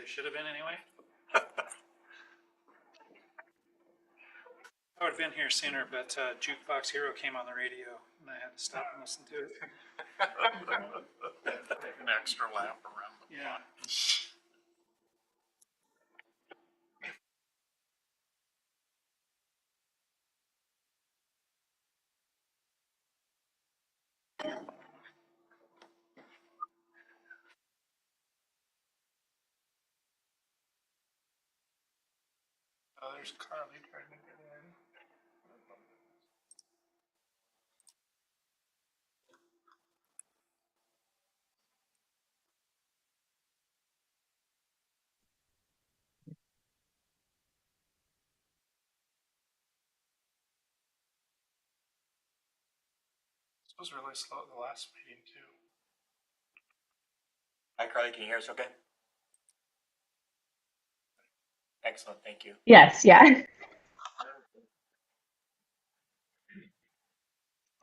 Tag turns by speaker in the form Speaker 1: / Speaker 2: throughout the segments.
Speaker 1: they should have been anyway. I would have been here sooner, but Jukebox Hero came on the radio, and I had to stop and listen to it.
Speaker 2: An extra lap around the
Speaker 1: block.
Speaker 2: Oh, there's Carly trying to get in. This was really slow at the last meeting too.
Speaker 3: Hi, Carly. Can you hear us okay? Excellent. Thank you.
Speaker 4: Yes, yeah.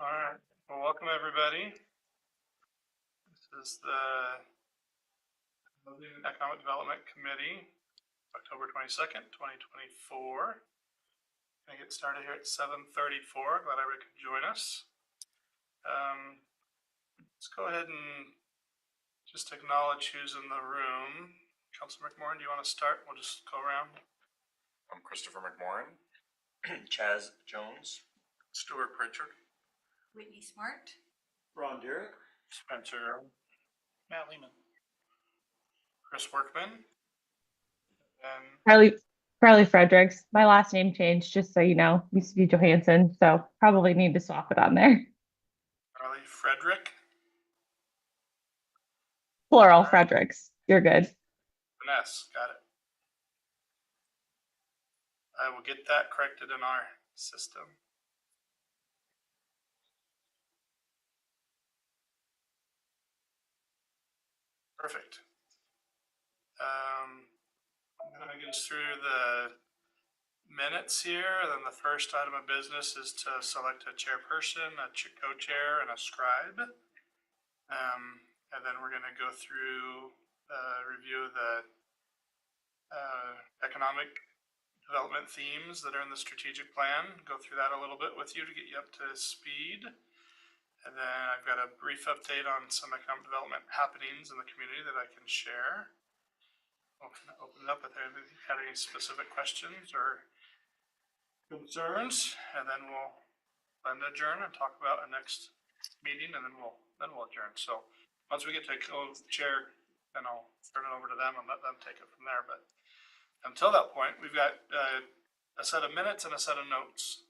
Speaker 2: All right. Well, welcome everybody. This is the Economic Development Committee, October 22nd, 2024. Gonna get started here at 7:34. Glad everybody could join us. Let's go ahead and just acknowledge who's in the room. Councilor McMorrin, do you want to start? We'll just go around.
Speaker 3: I'm Christopher McMorrin. Chaz Jones.
Speaker 2: Stuart Pritchard.
Speaker 5: Whitney Smart.
Speaker 3: Ron Derrick.
Speaker 2: Spencer.
Speaker 1: Matt Lehman.
Speaker 2: Chris Workman. And
Speaker 4: Carly Fredericks. My last name changed, just so you know. Used to be Johansson, so probably need to swap it on there.
Speaker 2: Carly Frederick.
Speaker 4: Plural, Fredericks. You're good.
Speaker 2: Vanessa, got it. I will get that corrected in our system. Perfect. I'm going to get us through the minutes here. Then the first item of business is to select a chairperson, a co-chair, and a scribe. And then we're going to go through review of the economic development themes that are in the strategic plan. Go through that a little bit with you to get you up to speed. And then I've got a brief update on some economic development happenings in the community that I can share. I'll open it up if anybody had any specific questions or concerns, and then we'll adjourn and talk about a next meeting, and then we'll adjourn. So once we get to co-chair, then I'll turn it over to them and let them take it from there. But until that point, we've got a set of minutes and a set of notes.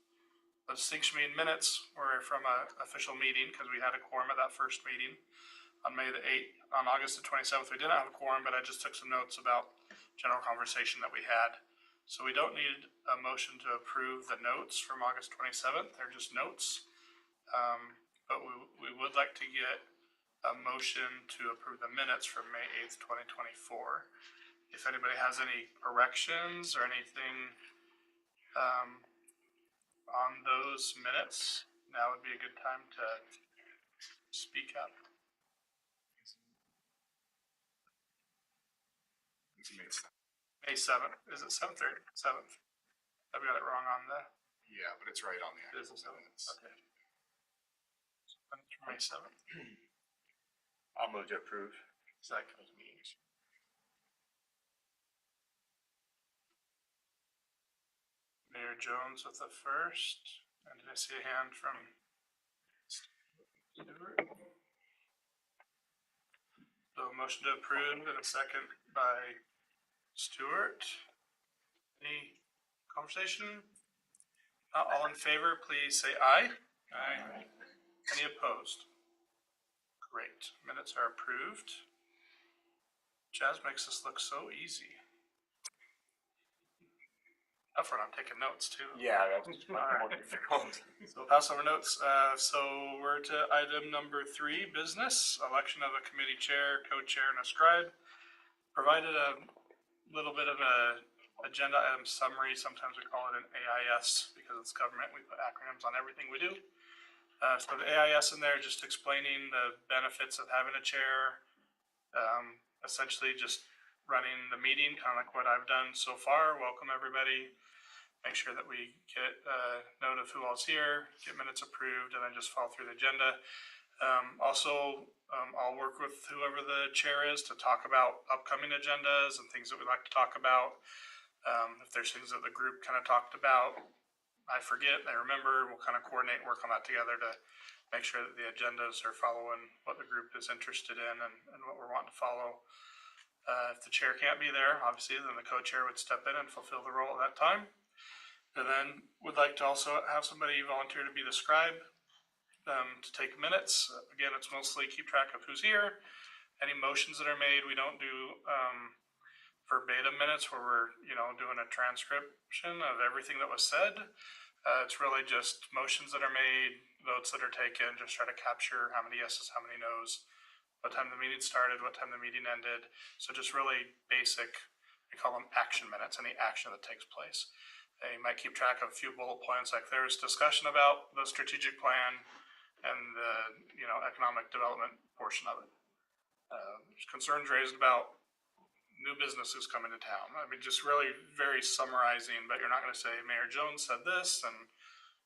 Speaker 2: The distinction between minutes were from an official meeting because we had a quorum at that first meeting on May the 8th. On August the 27th, we didn't have a quorum, but I just took some notes about general conversation that we had. So we don't need a motion to approve the notes from August 27th. They're just notes. But we would like to get a motion to approve the minutes from May 8th, 2024. If anybody has any corrections or anything on those minutes, now would be a good time to speak up. May 7th. Is it 7th or 7th? I've got it wrong on the.
Speaker 6: Yeah, but it's right on the
Speaker 2: It is the 7th. Okay. May 7th.
Speaker 3: I'll move to approve.
Speaker 2: Second. Mayor Jones with the first. And did I see a hand from Stuart? So a motion to approve and a second by Stuart. Any conversation? All in favor, please say aye. Aye. Any opposed? Great. Minutes are approved. Jazz makes this look so easy. Up front, I'm taking notes too.
Speaker 3: Yeah, that's more difficult.
Speaker 2: So pass over notes. So we're to item number 3, business, election of a committee chair, co-chair, and a scribe. Provided a little bit of a agenda item summary. Sometimes we call it an AIS because it's government. We put acronyms on everything we do. So the AIS in there just explaining the benefits of having a chair. Essentially just running the meeting, kind of like what I've done so far. Welcome everybody. Make sure that we get a note of who all's here, get minutes approved, and then just follow through the agenda. I'll work with whoever the chair is to talk about upcoming agendas and things that we'd like to talk about. If there's things that the group kind of talked about, I forget, I remember, we'll kind of coordinate, work on that together to make sure that the agendas are following what the group is interested in and what we're wanting to follow. If the chair can't be there, obviously, then the co-chair would step in and fulfill the role at that time. And then would like to also have somebody volunteer to be the scribe, to take minutes. Again, it's mostly keep track of who's here, any motions that are made. We don't do verbatim minutes where we're, doing a transcription of everything that was said. It's really just motions that are made, votes that are taken, just try to capture how many yeses, how many nos, what time the meeting started, what time the meeting ended. So just really basic, we call them action minutes, any action that takes place. You might keep track of a few bullet points, like there was discussion about the strategic plan and the, economic development portion of it. There's concerns raised about new businesses coming to town. I mean, just really very summarizing, but you're not going to say Mayor Jones said this and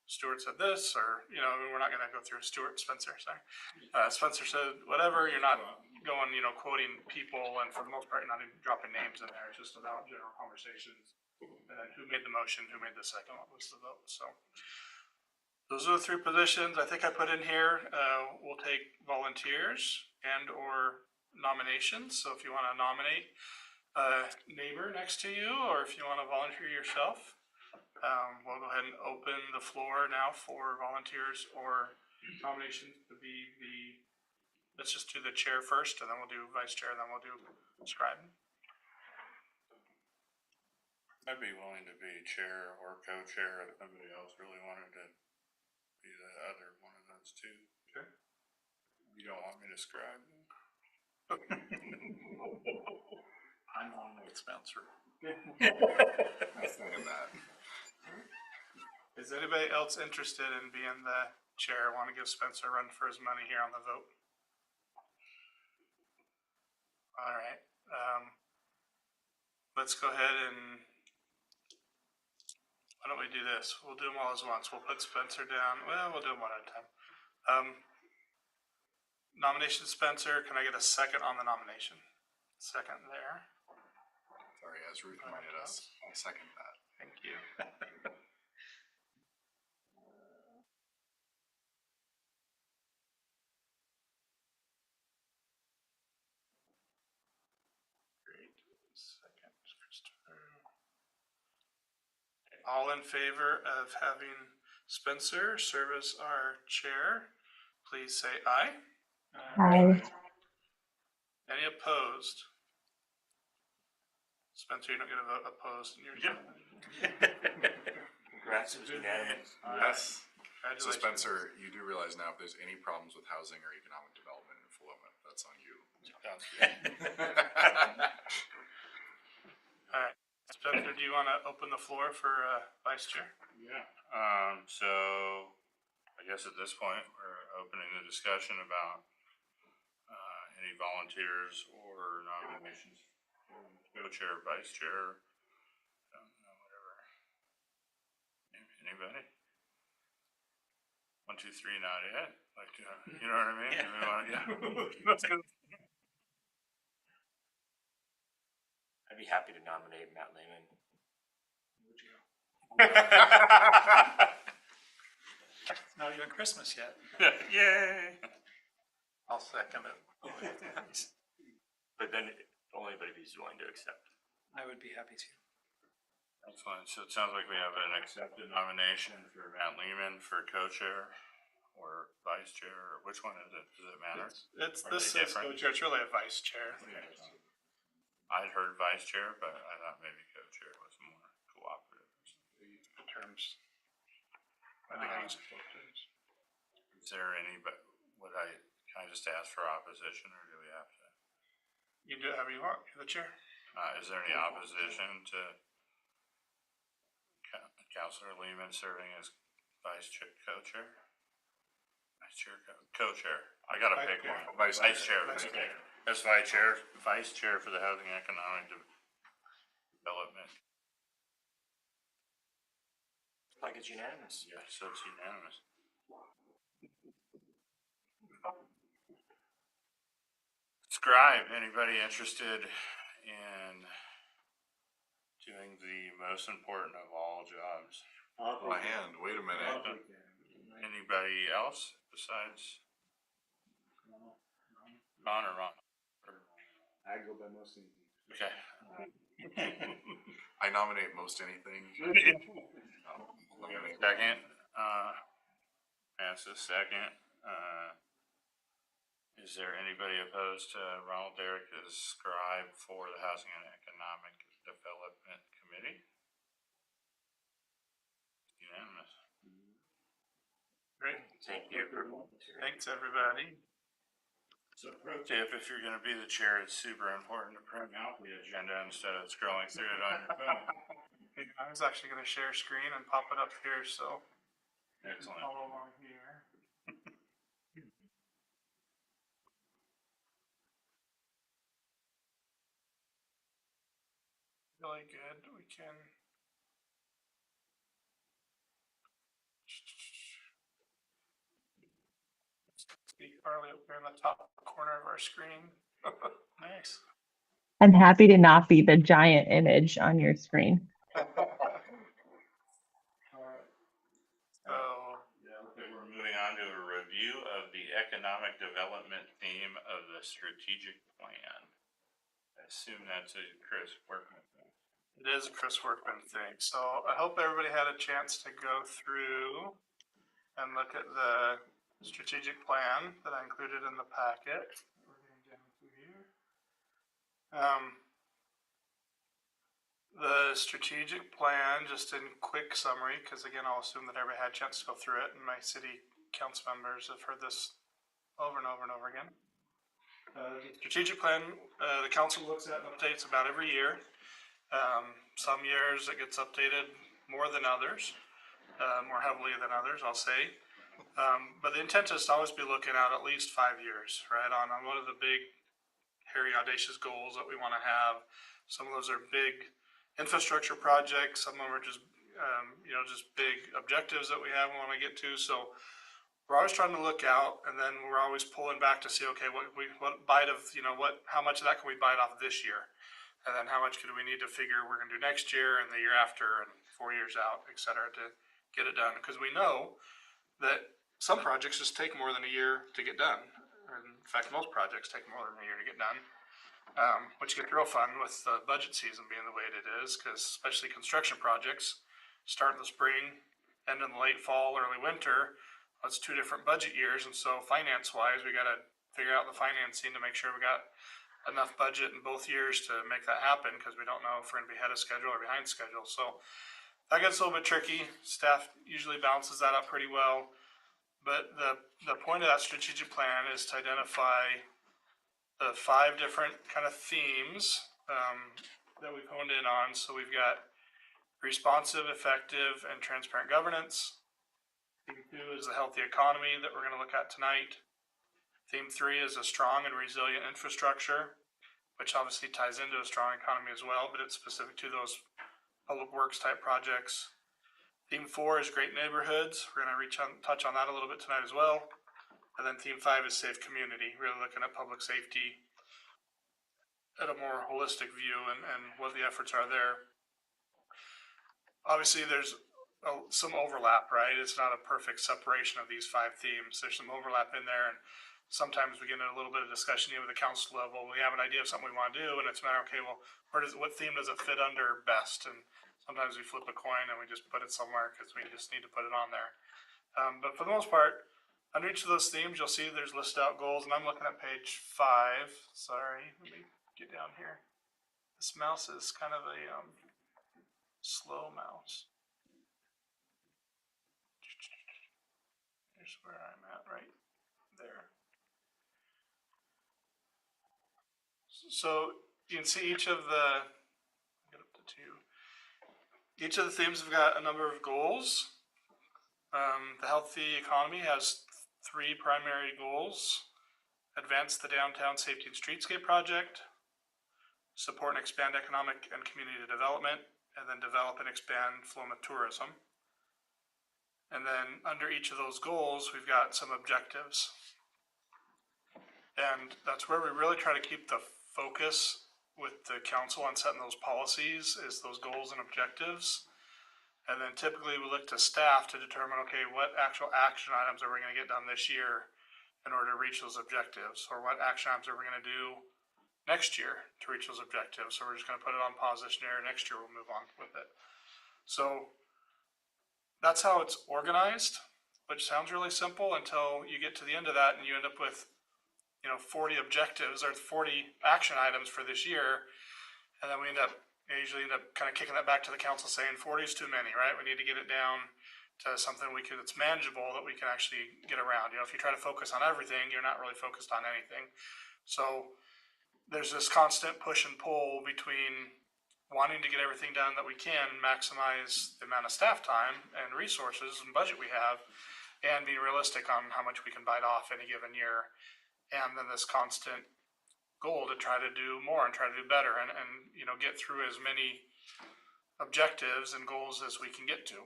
Speaker 2: Stewart said this, or, we're not going to go through Spencer, sorry. Spencer said whatever, you're not going, quoting people, and for the most part, you're not even dropping names in there. It's just about general conversations. And then who made the motion, who made the second, what was the vote, so. Those are the three positions I think I put in here. We'll take volunteers and or nominations. So if you want to nominate a neighbor next to you, or if you want to volunteer yourself, we'll go ahead and open the floor now for volunteers or nominations to be let's just do the chair first, and then we'll do vice chair, and then we'll do scribe.
Speaker 7: I'd be willing to be chair or co-chair if somebody else really wanted to be the other one of those two.
Speaker 2: Okay.
Speaker 7: You don't want me to scribe?
Speaker 6: I'm on with Spencer. I was thinking that.
Speaker 2: Is anybody else interested in being the chair? Want to give Spencer a run for his money here on the vote? All right. Let's go ahead and why don't we do this? We'll do them all as once. We'll put Spencer down. Well, we'll do them one at a time. Nomination Spencer. Can I get a second on the nomination? Second there.
Speaker 6: Sorry, as Ruth reminded us, I'll second that.
Speaker 2: Thank you. Great. Second, Christopher. All in favor of having Spencer serve as our chair, please say aye.
Speaker 4: Aye.
Speaker 2: Any opposed? Spencer, you don't get a vote opposed.
Speaker 3: Congrats, it's unanimous.
Speaker 6: Yes. So
Speaker 2: Congratulations.
Speaker 6: Spencer, you do realize now if there's any problems with housing or economic development in Philomath, that's on you.
Speaker 2: All right. Spencer, do you want to open the floor for vice chair?
Speaker 7: Yeah. So I guess at this point, we're opening the discussion about any volunteers or nominations. Co-chair, vice chair, whatever. Anybody? 1, 2, 3, not it. Like, you know what I mean? Yeah.
Speaker 3: I'd be happy to nominate Matt Lehman.
Speaker 1: It's not even Christmas yet.
Speaker 7: Yay!
Speaker 2: I'll second it.
Speaker 3: But then only if he's willing to accept.
Speaker 1: I would be happy to.
Speaker 7: That's fine. So it sounds like we have an accepted nomination for Matt Lehman for co-chair or vice chair. Or which one is it? Does it matter?
Speaker 2: It's
Speaker 7: Are
Speaker 2: this
Speaker 7: they
Speaker 2: is
Speaker 7: different?
Speaker 2: co-chair. It's really a vice chair.
Speaker 7: I'd heard vice chair, but I thought maybe co-chair was more cooperative.
Speaker 2: The terms. I think I use both terms.
Speaker 7: Is there any, but can I just ask for opposition or do we have to?
Speaker 2: You do however you want. You're the chair.
Speaker 7: Is there any opposition to Councilor Lehman serving as vice chair, co-chair? Vice chair, co-chair. I gotta pick one.
Speaker 6: Vice
Speaker 7: Vice chair.
Speaker 2: Vice chair.
Speaker 7: As vice chair for the Housing Economic Development.
Speaker 3: Like it's unanimous.
Speaker 7: Yeah, so it's unanimous. Scribe, anybody interested in doing the most important of all jobs?
Speaker 6: My hand, wait a minute.
Speaker 7: Anybody else besides Ron or Ron?
Speaker 6: I go by most anything.
Speaker 7: Okay.
Speaker 6: I nominate most anything.
Speaker 7: Second, that's a second. Is there anybody opposed to Ronald Derrick as scribe for the Housing and Economic Development Committee? Unanimous.
Speaker 2: Great.
Speaker 3: Thank you.
Speaker 2: Thanks, everybody.
Speaker 7: So pro tip, if you're gonna be the chair, it's super important to print out the agenda instead of scrolling through it on your phone.
Speaker 2: I was actually gonna share screen and pop it up here, so
Speaker 7: Excellent.
Speaker 2: all along here. Really good, we can. Speak Harley up there in the top corner of our screen. Nice.
Speaker 4: I'm happy to not be the giant image on your screen.
Speaker 2: Alright. So,
Speaker 7: Okay, we're moving on to a review of the economic development theme of the strategic plan. I assume that's a Chris Workman thing.
Speaker 2: it is a Chris Workman thing, so I hope everybody had a chance to go through and look at the strategic plan that I included in the packet. We're getting down through here. The strategic plan, just in quick summary, because again, I'll assume that everybody had a chance to go through it, and my city council members have heard this over and over and over again. The strategic plan, the council looks at and updates about every year. Some years it gets updated more than others, more heavily than others, I'll say. But the intent is to always be looking at least 5 years, right, on what are the big, hairy, audacious goals that we want to have. Some of those are big infrastructure projects. Some of them are just, just big objectives that we have and want to get to. So we're always trying to look out, and then we're always pulling back to see, okay, what bite of, how much of that can we bite off this year? And then how much could we need to figure we're going to do next year and the year after and 4 years out, et cetera, to get it done. Because we know that some projects just take more than a year to get done. In fact, most projects take more than a year to get done. Which gets real fun with the budget season being the way it is, because especially construction projects start in the spring, end in the late fall, early winter. That's 2 different budget years, and so finance-wise, we got to figure out the financing to make sure we got enough budget in both years to make that happen, because we don't know if we're going to be ahead of schedule or behind schedule. So that gets a little bit tricky. Staff usually balances that out pretty well, but the point of that strategic plan is to identify the 5 different kind of themes that we've honed in on. So we've got responsive, effective, and transparent governance. Theme 2 is the healthy economy that we're going to look at tonight. Theme 3 is a strong and resilient infrastructure, which obviously ties into a strong economy as well, but it's specific to those public works type projects. Theme 4 is great neighborhoods. We're going to touch on that a little bit tonight as well. And then theme 5 is safe community, really looking at public safety at a more holistic view and what the efforts are there. Obviously, there's some overlap, right? It's not a perfect separation of these 5 themes. There's some overlap in there, and sometimes we get in a little bit of discussion even at the council level. We have an idea of something we want to do, and it's a matter, okay, well, what theme does it fit under best? And sometimes we flip a coin and we just put it somewhere because we just need to put it on there. But for the most part, under each of those themes, you'll see there's listed out goals, and I'm looking at page 5. Sorry, let me get down here. This mouse is kind of a slow mouse. Here's where I'm at, right there. So you can see each of the, get up to 2. Each of the themes have got a number of goals. The healthy economy has 3 primary goals. advance the downtown safety and streetscape project, support and expand economic and community development, and then develop and expand Floma tourism. And then under each of those goals, we've got some objectives. And that's where we really try to keep the focus with the council on setting those policies, is those goals and objectives. And then typically we look to staff to determine, okay, what actual action items are we gonna get done this year in order to reach those objectives? Or what action items are we gonna do next year to reach those objectives? So we're just gonna put it on pause this year, next year we'll move on with it. So that's how it's organized, which sounds really simple until you get to the end of that and you end up with 40 objectives or 40 action items for this year. And then we usually end up kind of kicking that back to the council saying 40 is too many, right? We need to get it down to something that's manageable that we can actually get around. If you try to focus on everything, you're not really focused on anything. So there's this constant push and pull between wanting to get everything done that we can, maximize the amount of staff time and resources and budget we have, and being realistic on how much we can bite off any given year. And then this constant goal to try to do more and try to do better and get through as many objectives and goals as we can get to.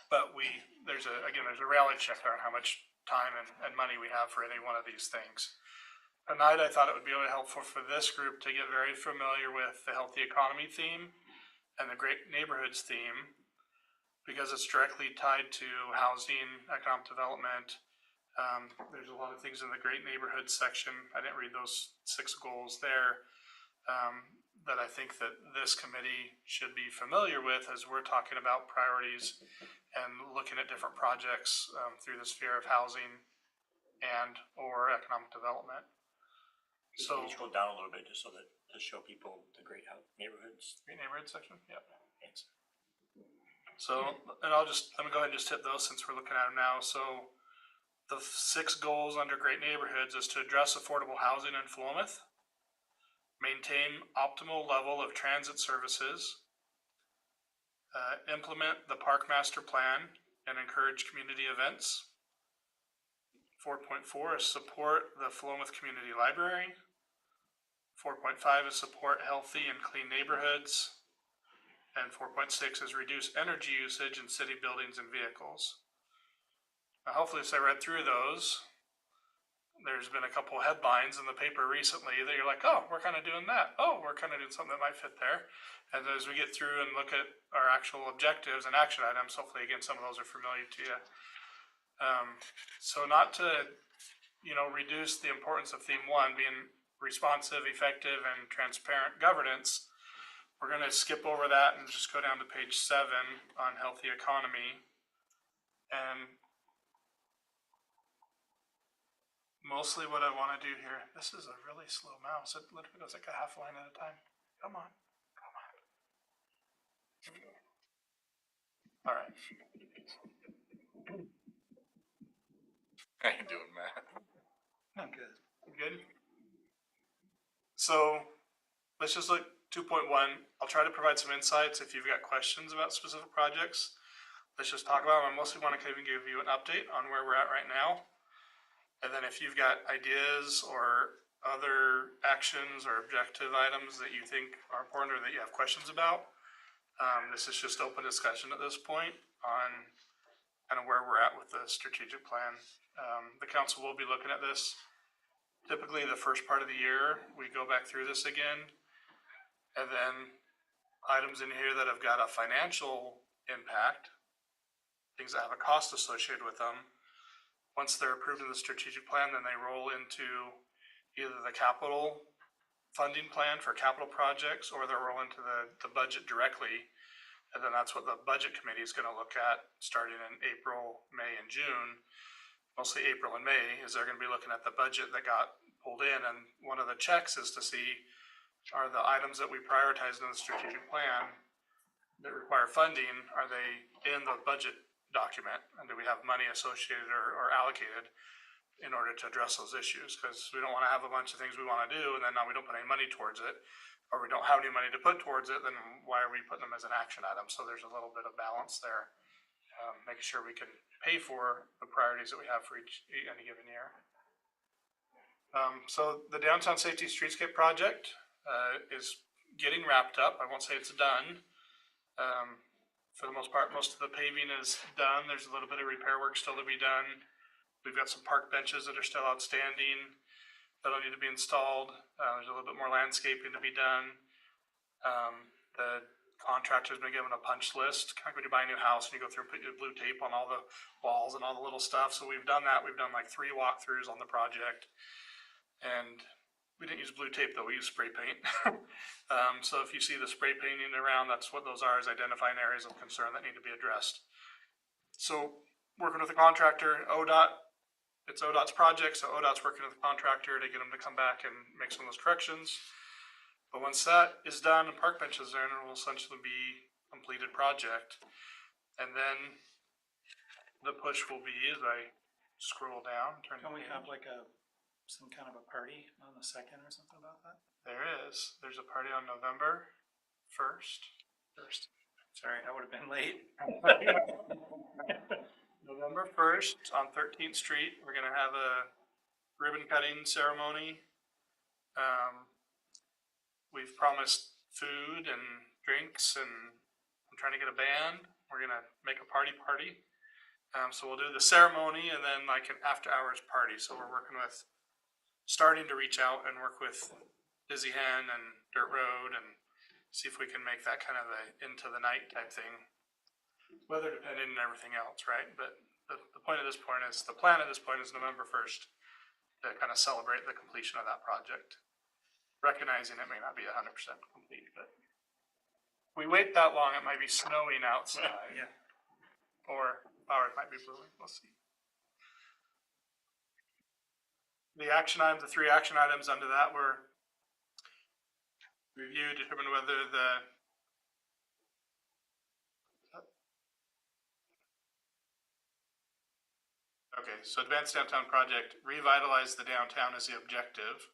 Speaker 2: But there's a reality check on how much time and money we have for any one of these things. Tonight, I thought it would be really helpful for this group to get very familiar with the healthy economy theme and the great neighborhoods theme, because it's directly tied to housing, economic development. There's a lot of things in the great neighborhoods section. I didn't read those 6 goals there that I think that this committee should be familiar with as we're talking about priorities and looking at different projects through the sphere of housing and or economic development. So,
Speaker 3: Can you scroll down a little bit just so that to show people the great neighborhoods?
Speaker 2: great neighborhood section, yep. So, and let me go ahead and just hit those since we're looking at them now. So, the 6 goals under great neighborhoods is to address affordable housing in Philomath, maintain optimal level of transit services, implement the park master plan and encourage community events. 4.4 is support the Philomath Community Library. 4.5 is support healthy and clean neighborhoods. And 4.6 is reduce energy usage in city buildings and vehicles. Now, hopefully, as I read through those, there's been a couple of headlines in the paper recently that you're like, oh, we're kind of doing that. Oh, we're kind of doing something that might fit there. And as we get through and look at our actual objectives and action items, hopefully, again, some of those are familiar to you. So not to, reduce the importance of theme 1 being responsive, effective, and transparent governance, we're going to skip over that and just go down to page 7 on healthy economy. And mostly what I want to do here, this is a really slow mouse. It literally goes like a half line at a time. Come on. All right.
Speaker 6: I ain't doing math.
Speaker 2: I'm good. You good? So let's just look 2.1. I'll try to provide some insights if you've got questions about specific projects. Let's just talk about them. I mostly want to give you an update on where we're at right now. And then if you've got ideas or other actions or objective items that you think are important or that you have questions about, this is just open discussion at this point on kind of where we're at with the strategic plan. The council will be looking at this. Typically, the first part of the year, we go back through this again. And then items in here that have got a financial impact, things that have a cost associated with them, once they're approved in the strategic plan, then they roll into either the capital funding plan for capital projects, or they'll roll into the budget directly. And then that's what the budget committee is going to look at starting in April, May, and June. Mostly April and May, is they're going to be looking at the budget that got pulled in. And one of the checks is to see, are the items that we prioritized in the strategic plan that require funding, are they in the budget document? And do we have money associated or allocated in order to address those issues? Because we don't want to have a bunch of things we want to do and then now we don't put any money towards it, or we don't have any money to put towards it, then why are we putting them as an action item? So there's a little bit of balance there, making sure we can pay for the priorities that we have for any given year. So the downtown safety streetscape project, is getting wrapped up. I won't say it's done. For the most part, most of the paving is done. There's a little bit of repair work still to be done. We've got some park benches that are still outstanding that'll need to be installed. There's a little bit more landscaping to be done. The contractor's been given a punch list, kind of when you buy a new house and you go through and put your blue tape on all the walls and all the little stuff. So we've done that. We've done like 3 walkthroughs on the project. And we didn't use blue tape though, we used spray paint. So if you see the spray painting around, that's what those are, is identifying areas of concern that need to be addressed. So working with the contractor, ODOT, it's ODOT's project, so ODOT's working with the contractor to get them to come back and make some of those corrections. But once that is done and park benches are in, it will essentially be a completed project. And then the push will be, as I scroll down, turn the
Speaker 1: Can we
Speaker 2: page.
Speaker 1: have like some kind of a party on the 2nd or something about that?
Speaker 2: There's a party on November 1st.
Speaker 1: Sorry, I would have been late.
Speaker 2: November 1st on 13th Street, we're gonna have a ribbon cutting ceremony. We've promised food and drinks, and I'm trying to get a band. We're gonna make a party. So we'll do the ceremony and then like an after hours party. So we're starting to reach out and work with Dizzy Hen and Dirt Road and see if we can make that kind of a into the night type thing. Weather dependent and everything else, right? But the point at this point is, the plan at this point is November 1st to kind of celebrate the completion of that project. Recognizing it may not be 100% complete, but if we wait that long, it might be snowing outside.
Speaker 1: Yeah.
Speaker 2: Or it might be blowing, we'll see. The 3 action items under that were review, determine whether so advanced downtown project, revitalize the downtown is the objective.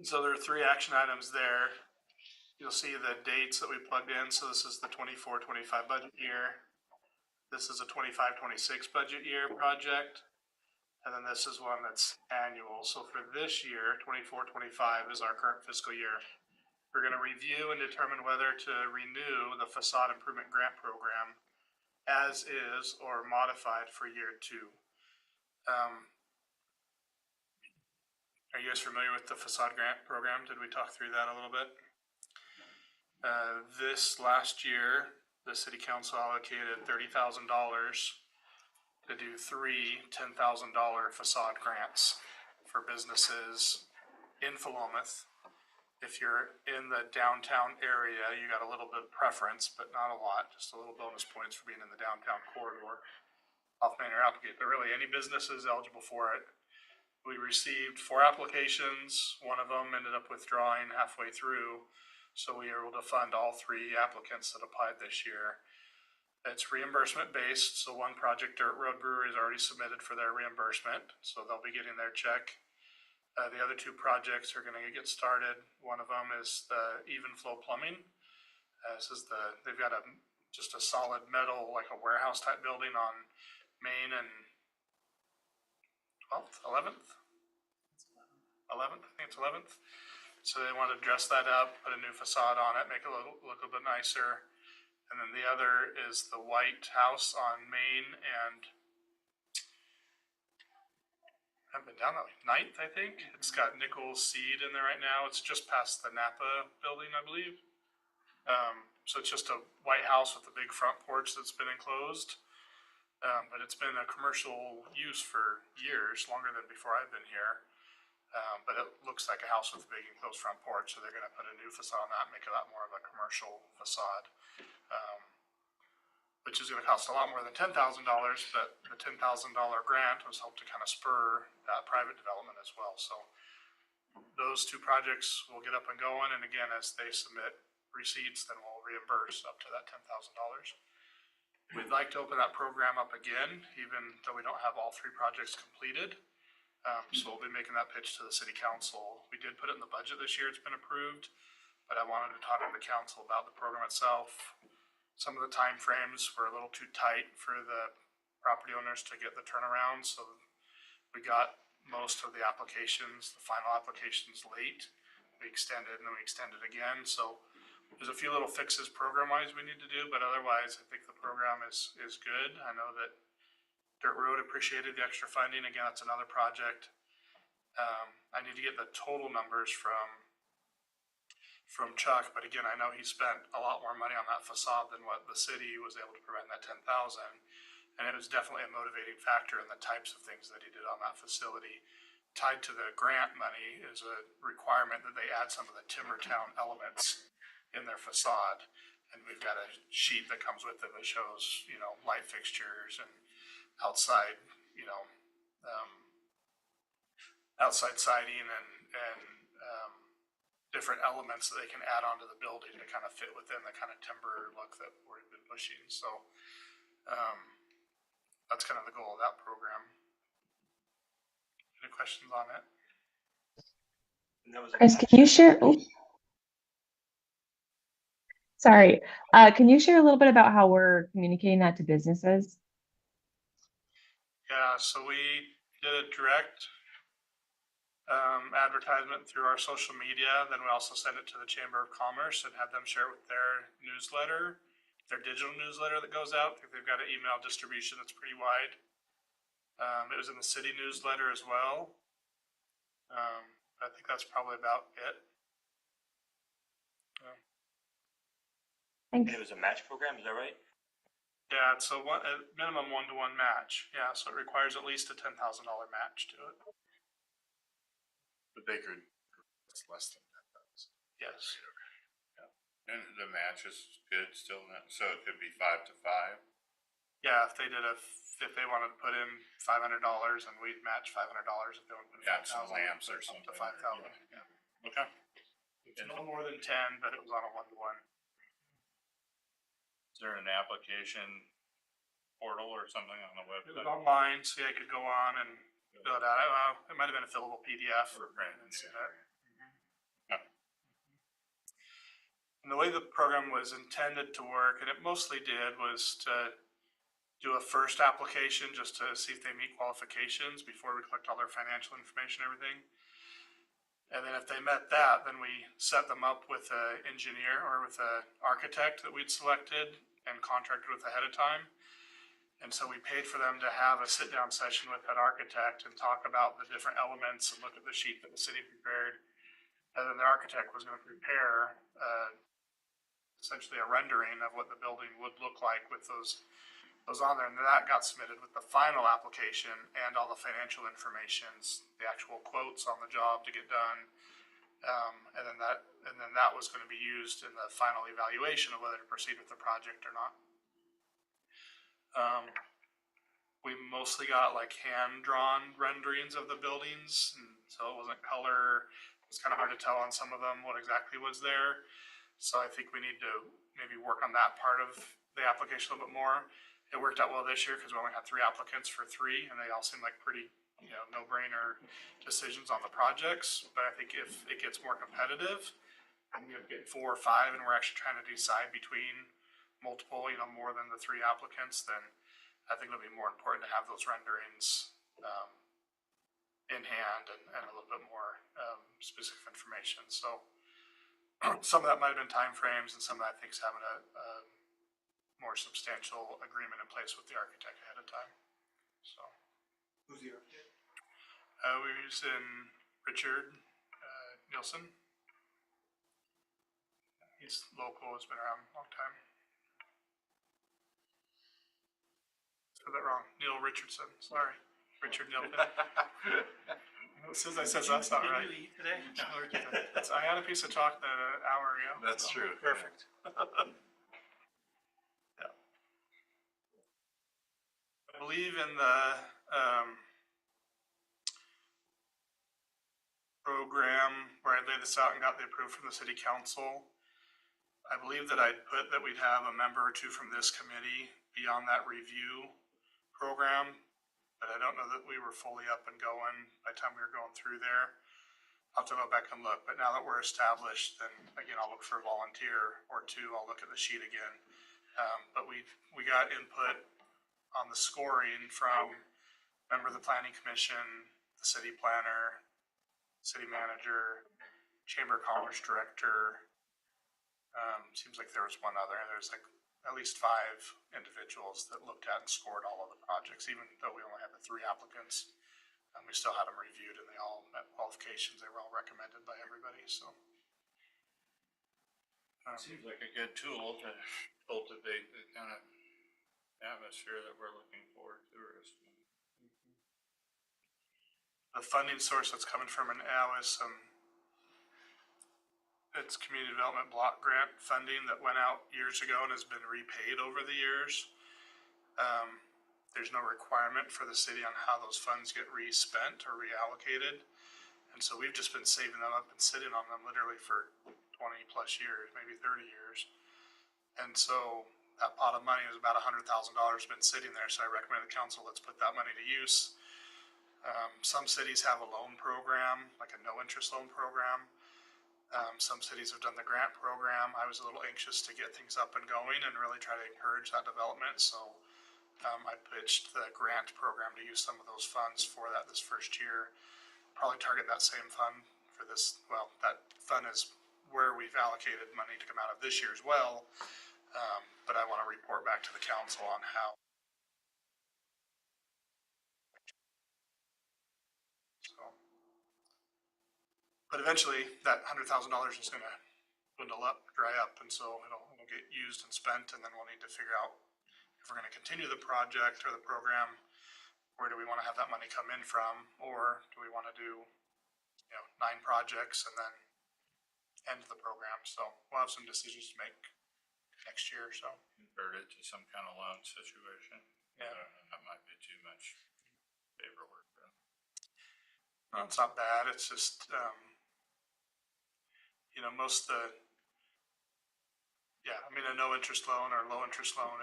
Speaker 2: So there are 3 action items there. You'll see the dates that we plugged in. So this is the 24-25 budget year. This is a 25-26 budget year project. And then this is one that's annual. So for this year, 24-25 is our current fiscal year. We're going to review and determine whether to renew the facade improvement grant program as is or modified for year 2. Are you guys familiar with the facade grant program? Did we talk through that a little bit? This last year, the city council allocated $30,000 to do 3 $10,000 facade grants for businesses in Philomath. If you're in the downtown area, you got a little bit of preference, but not a lot, just a little bonus points for being in the downtown corridor off Main or Applegate. But really, any business is eligible for it. We received 4 applications. One of them ended up withdrawing halfway through, so we were able to fund all 3 applicants that applied this year. It's reimbursement based, so one project, Dirt Road Brewery, is already submitted for their reimbursement, so they'll be getting their check. The other 2 projects are gonna get started. One of them is the Even Flow Plumbing. They've got just a solid metal, like a warehouse type building on Main and 12th, 11th? 11th, I think it's 11th. So they want to dress that up, put a new facade on it, make it look a little bit nicer. And then the other is the White House on Main and I haven't been down that way. 9th, I think. It's got nickel seed in there right now. It's just past the Napa building, I believe. So it's just a white house with a big front porch that's been enclosed. But it's been a commercial use for years, longer than before I've been here. But it looks like a house with a big enclosed front porch, so they're gonna put a new facade on that and make it a lot more of a commercial facade. Which is gonna cost a lot more than $10,000, but the $10,000 grant was helped to kind of spur that private development as well. So those 2 projects will get up and going, and again, as they submit receipts, then we'll reimburse up to that $10,000. We'd like to open that program up again, even though we don't have all 3 projects completed. So we'll be making that pitch to the city council. We did put it in the budget this year, it's been approved, but I wanted to talk to the council about the program itself. Some of the timeframes were a little too tight for the property owners to get the turnaround, so we got most of the applications, the final applications late. We extended and then we extended again, so there's a few little fixes program-wise we need to do, but otherwise, I think the program is good. I know that Dirt Road appreciated the extra funding. Again, that's another project. I need to get the total numbers from Chuck, but again, I know he spent a lot more money on that facade than what the city was able to provide in that 10,000. And it was definitely a motivating factor in the types of things that he did on that facility. Tied to the grant money is a requirement that they add some of the Timbertown elements in their facade. And we've got a sheet that comes with it that shows, light fixtures and outside, outside siding and different elements that they can add onto the building to kind of fit within the kind of timber look that we've been pushing. So that's kind of the goal of that program. Any questions on it?
Speaker 3: And that was
Speaker 4: Chris, can you share? Sorry. Can you share a little bit about how we're communicating that to businesses?
Speaker 2: Yeah, so we did a direct advertisement through our social media. Then we also sent it to the Chamber of Commerce and had them share it with their newsletter, their digital newsletter that goes out. They've got an email distribution that's pretty wide. It was in the city newsletter as well. I think that's probably about it.
Speaker 3: And
Speaker 4: Thanks.
Speaker 3: it was a match program, is that right?
Speaker 2: Yeah, it's a minimum 1-to-1 match. Yeah, so it requires at least a $10,000 match to it.
Speaker 6: But they could, it's less than that.
Speaker 2: Yes.
Speaker 7: And the match is good still, so it could be 5 to 5.
Speaker 2: Yeah, if they wanted to put in $500 and we'd match $500 if they wanted to put in
Speaker 7: Yeah, some
Speaker 2: 5,000,
Speaker 7: lamps or
Speaker 2: up
Speaker 7: something.
Speaker 2: to 5,000. Yeah.
Speaker 7: Okay.
Speaker 2: It's no more than 10, but it was on a 1-to-1.
Speaker 7: Is there an application portal or something on the
Speaker 2: It was
Speaker 7: website?
Speaker 2: online, so I could go on and fill it out. It might have been a fillable PDF
Speaker 7: For print.
Speaker 2: and see that.
Speaker 7: Okay.
Speaker 2: And the way the program was intended to work, and it mostly did, was to do a first application just to see if they meet qualifications before we collect all their financial information and everything. And then if they met that, then we set them up with an engineer or with an architect that we'd selected and contracted with ahead of time. And so we paid for them to have a sit-down session with that architect and talk about the different elements and look at the sheet that the city prepared. And then the architect was going to prepare essentially a rendering of what the building would look like with those on there. And that got submitted with the final application and all the financial informations, the actual quotes on the job to get done. And then that was going to be used in the final evaluation of whether to proceed with the project or not. We mostly got like hand-drawn renderings of the buildings, and so it wasn't color. It was kind of hard to tell on some of them what exactly was there. So I think we need to maybe work on that part of the application a little bit more. It worked out well this year because we only had 3 applicants for 3, and they all seemed like pretty, no-brainer decisions on the projects. But I think if it gets more competitive, and we get 4 or 5, and we're actually trying to decide between multiple, more than the 3 applicants, then I think it'll be more important to have those renderings in hand and a little bit more specific information. So some of that might have been timeframes, and some of that I think is having a more substantial agreement in place with the architect ahead of time. So
Speaker 6: Who's the architect?
Speaker 2: we were using Richard Nielsen. He's local, has been around a long time. Said that wrong. Neil Richardson, sorry. Richard Nielsen. As soon as I said that's not right.
Speaker 1: Did you eat today?
Speaker 2: I had a piece of chocolate an hour ago.
Speaker 6: That's true.
Speaker 2: Perfect. Yeah. I believe in the program where I laid this out and got the approval from the city council. I believe that I'd put that we'd have a member or 2 from this committee be on that review program, but I don't know that we were fully up and going by the time we were going through there. I'll have to go back and look, but now that we're established, then again, I'll look for a volunteer or 2. I'll look at the sheet again. But we got input on the scoring from member of the planning commission, the city planner, city manager, chamber of commerce director. Seems like there was one other. There's like at least 5 individuals that looked at and scored all of the projects, even though we only had the 3 applicants. We still had them reviewed and they all met qualifications. They were all recommended by everybody, so.
Speaker 7: Seems like a good tool to cultivate the kind of atmosphere that we're looking for tourists.
Speaker 2: The funding source that's coming from now is it's community development block grant funding that went out years ago and has been repaid over the years. There's no requirement for the city on how those funds get re-spent or reallocated. And so we've just been saving them up and sitting on them literally for 20 plus years, maybe 30 years. And so that pot of money is about $100,000 been sitting there. So I recommend the council, let's put that money to use. Some cities have a loan program, like a no interest loan program. Some cities have done the grant program. I was a little anxious to get things up and going and really try to encourage that development. So I pitched the grant program to use some of those funds for that this first year. Probably target that same fund for this. Well, that fund is where we've allocated money to come out of this year as well. But I want to report back to the council on how. So, but eventually that $100,000 is going to dwindle up, dry up, and so it'll get used and spent, and then we'll need to figure out if we're going to continue the project or the program. Where do we want to have that money come in from, or do we want to do 9 projects and then end the program? So we'll have some decisions to make next year or so.
Speaker 7: Convert it to some kind of loan situation.
Speaker 2: Yeah.
Speaker 7: That might be too much paperwork.
Speaker 2: No, it's not bad. It's just, most of the, a no interest loan or low interest loan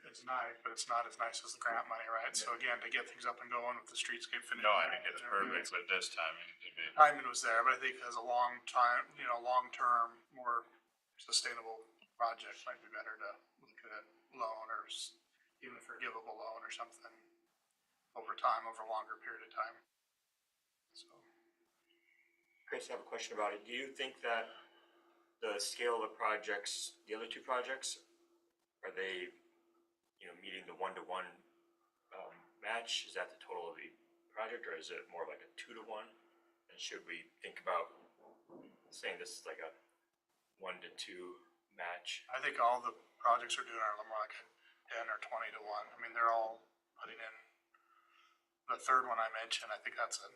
Speaker 2: is nice, but it's not as nice as the grant money, right? So again, to get things up and going with the streetscape finish.
Speaker 7: No, I think it's perfect with this timing to be.
Speaker 2: Timing was there, but I think as a long time, long-term, more sustainable project, might be better to look at a loan or even a forgivable loan or something over time, over a longer period of time. So.
Speaker 3: Chris, I have a question about it. Do you think that the scale of the projects, the other 2 projects, are they, meeting the 1-to-1 match? Is that the total of the project, or is it more like a 2-to-1? And should we think about saying this is like a 1-to-2 match?
Speaker 2: I think all the projects are doing are a little more like a 10 or 20 to 1. I mean, they're all putting in. The third one I mentioned, I think that's $100,000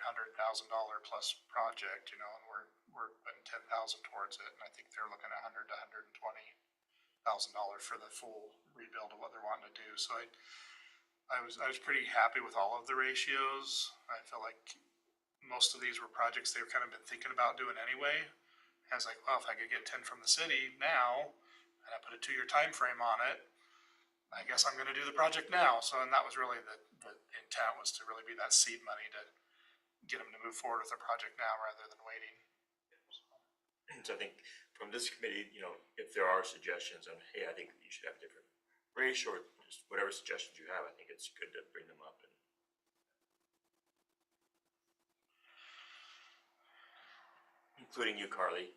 Speaker 2: plus project, and we're putting 10,000 towards it, and I think they're looking at $100,000 to $120,000 for the full rebuild of what they're wanting to do. So I was pretty happy with all of the ratios. I feel like most of these were projects they've kind of been thinking about doing anyway. I was like, well, if I could get 10 from the city now, and I put a 2-year time frame on it, I guess I'm going to do the project now. So, and that was really the intent, was to really be that seed money to get them to move forward with the project now rather than waiting.
Speaker 3: So I think from this committee, if there are suggestions on, hey, I think you should have a different ratio, or just whatever suggestions you have, I think it's good to bring them up. Including you, Carly.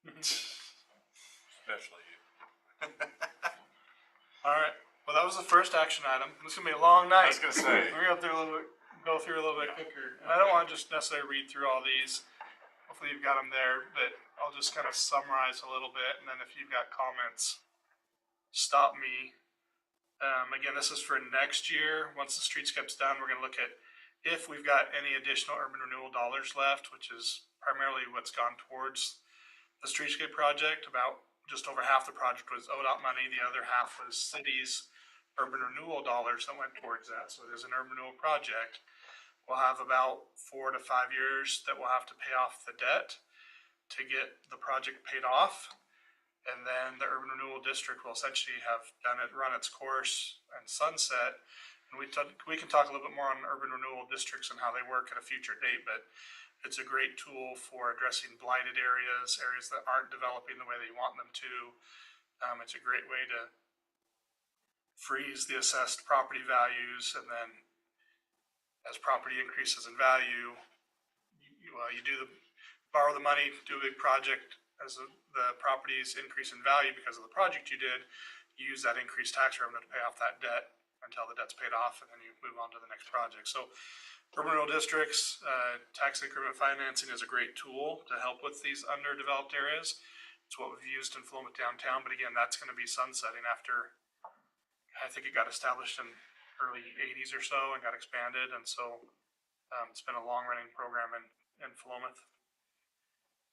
Speaker 7: Especially you.
Speaker 2: All right. Well, that was the first action item. This is gonna be a long night.
Speaker 6: I was gonna say.
Speaker 2: We're gonna go through a little bit quicker, and I don't want to just necessarily read through all these. Hopefully, you've got them there, but I'll just kind of summarize a little bit, and then if you've got comments, stop me. Again, this is for next year. Once the streetscape's done, we're gonna look at if we've got any additional urban renewal dollars left, which is primarily what's gone towards the streetscape project. About just over half the project was ODOT money. The other half was cities' urban renewal dollars that went towards that. So it is an urban renewal project. We'll have about 4 to 5 years that we'll have to pay off the debt to get the project paid off. And then the urban renewal district will essentially have run its course and sunset. And we can talk a little bit more on urban renewal districts and how they work at a future date, but it's a great tool for addressing blighted areas, areas that aren't developing the way that you want them to. It's a great way to freeze the assessed property values and then as property increases in value, you borrow the money, do a big project, as the properties increase in value because of the project you did, you use that increased tax revenue to pay off that debt until the debt's paid off, and then you move on to the next project. So urban rural districts, tax increment financing is a great tool to help with these underdeveloped areas. It's what we've used in Philomath downtown, but again, that's gonna be sunsetting after, I think it got established in early 80s or so and got expanded, and so it's been a long-running program in Philomath.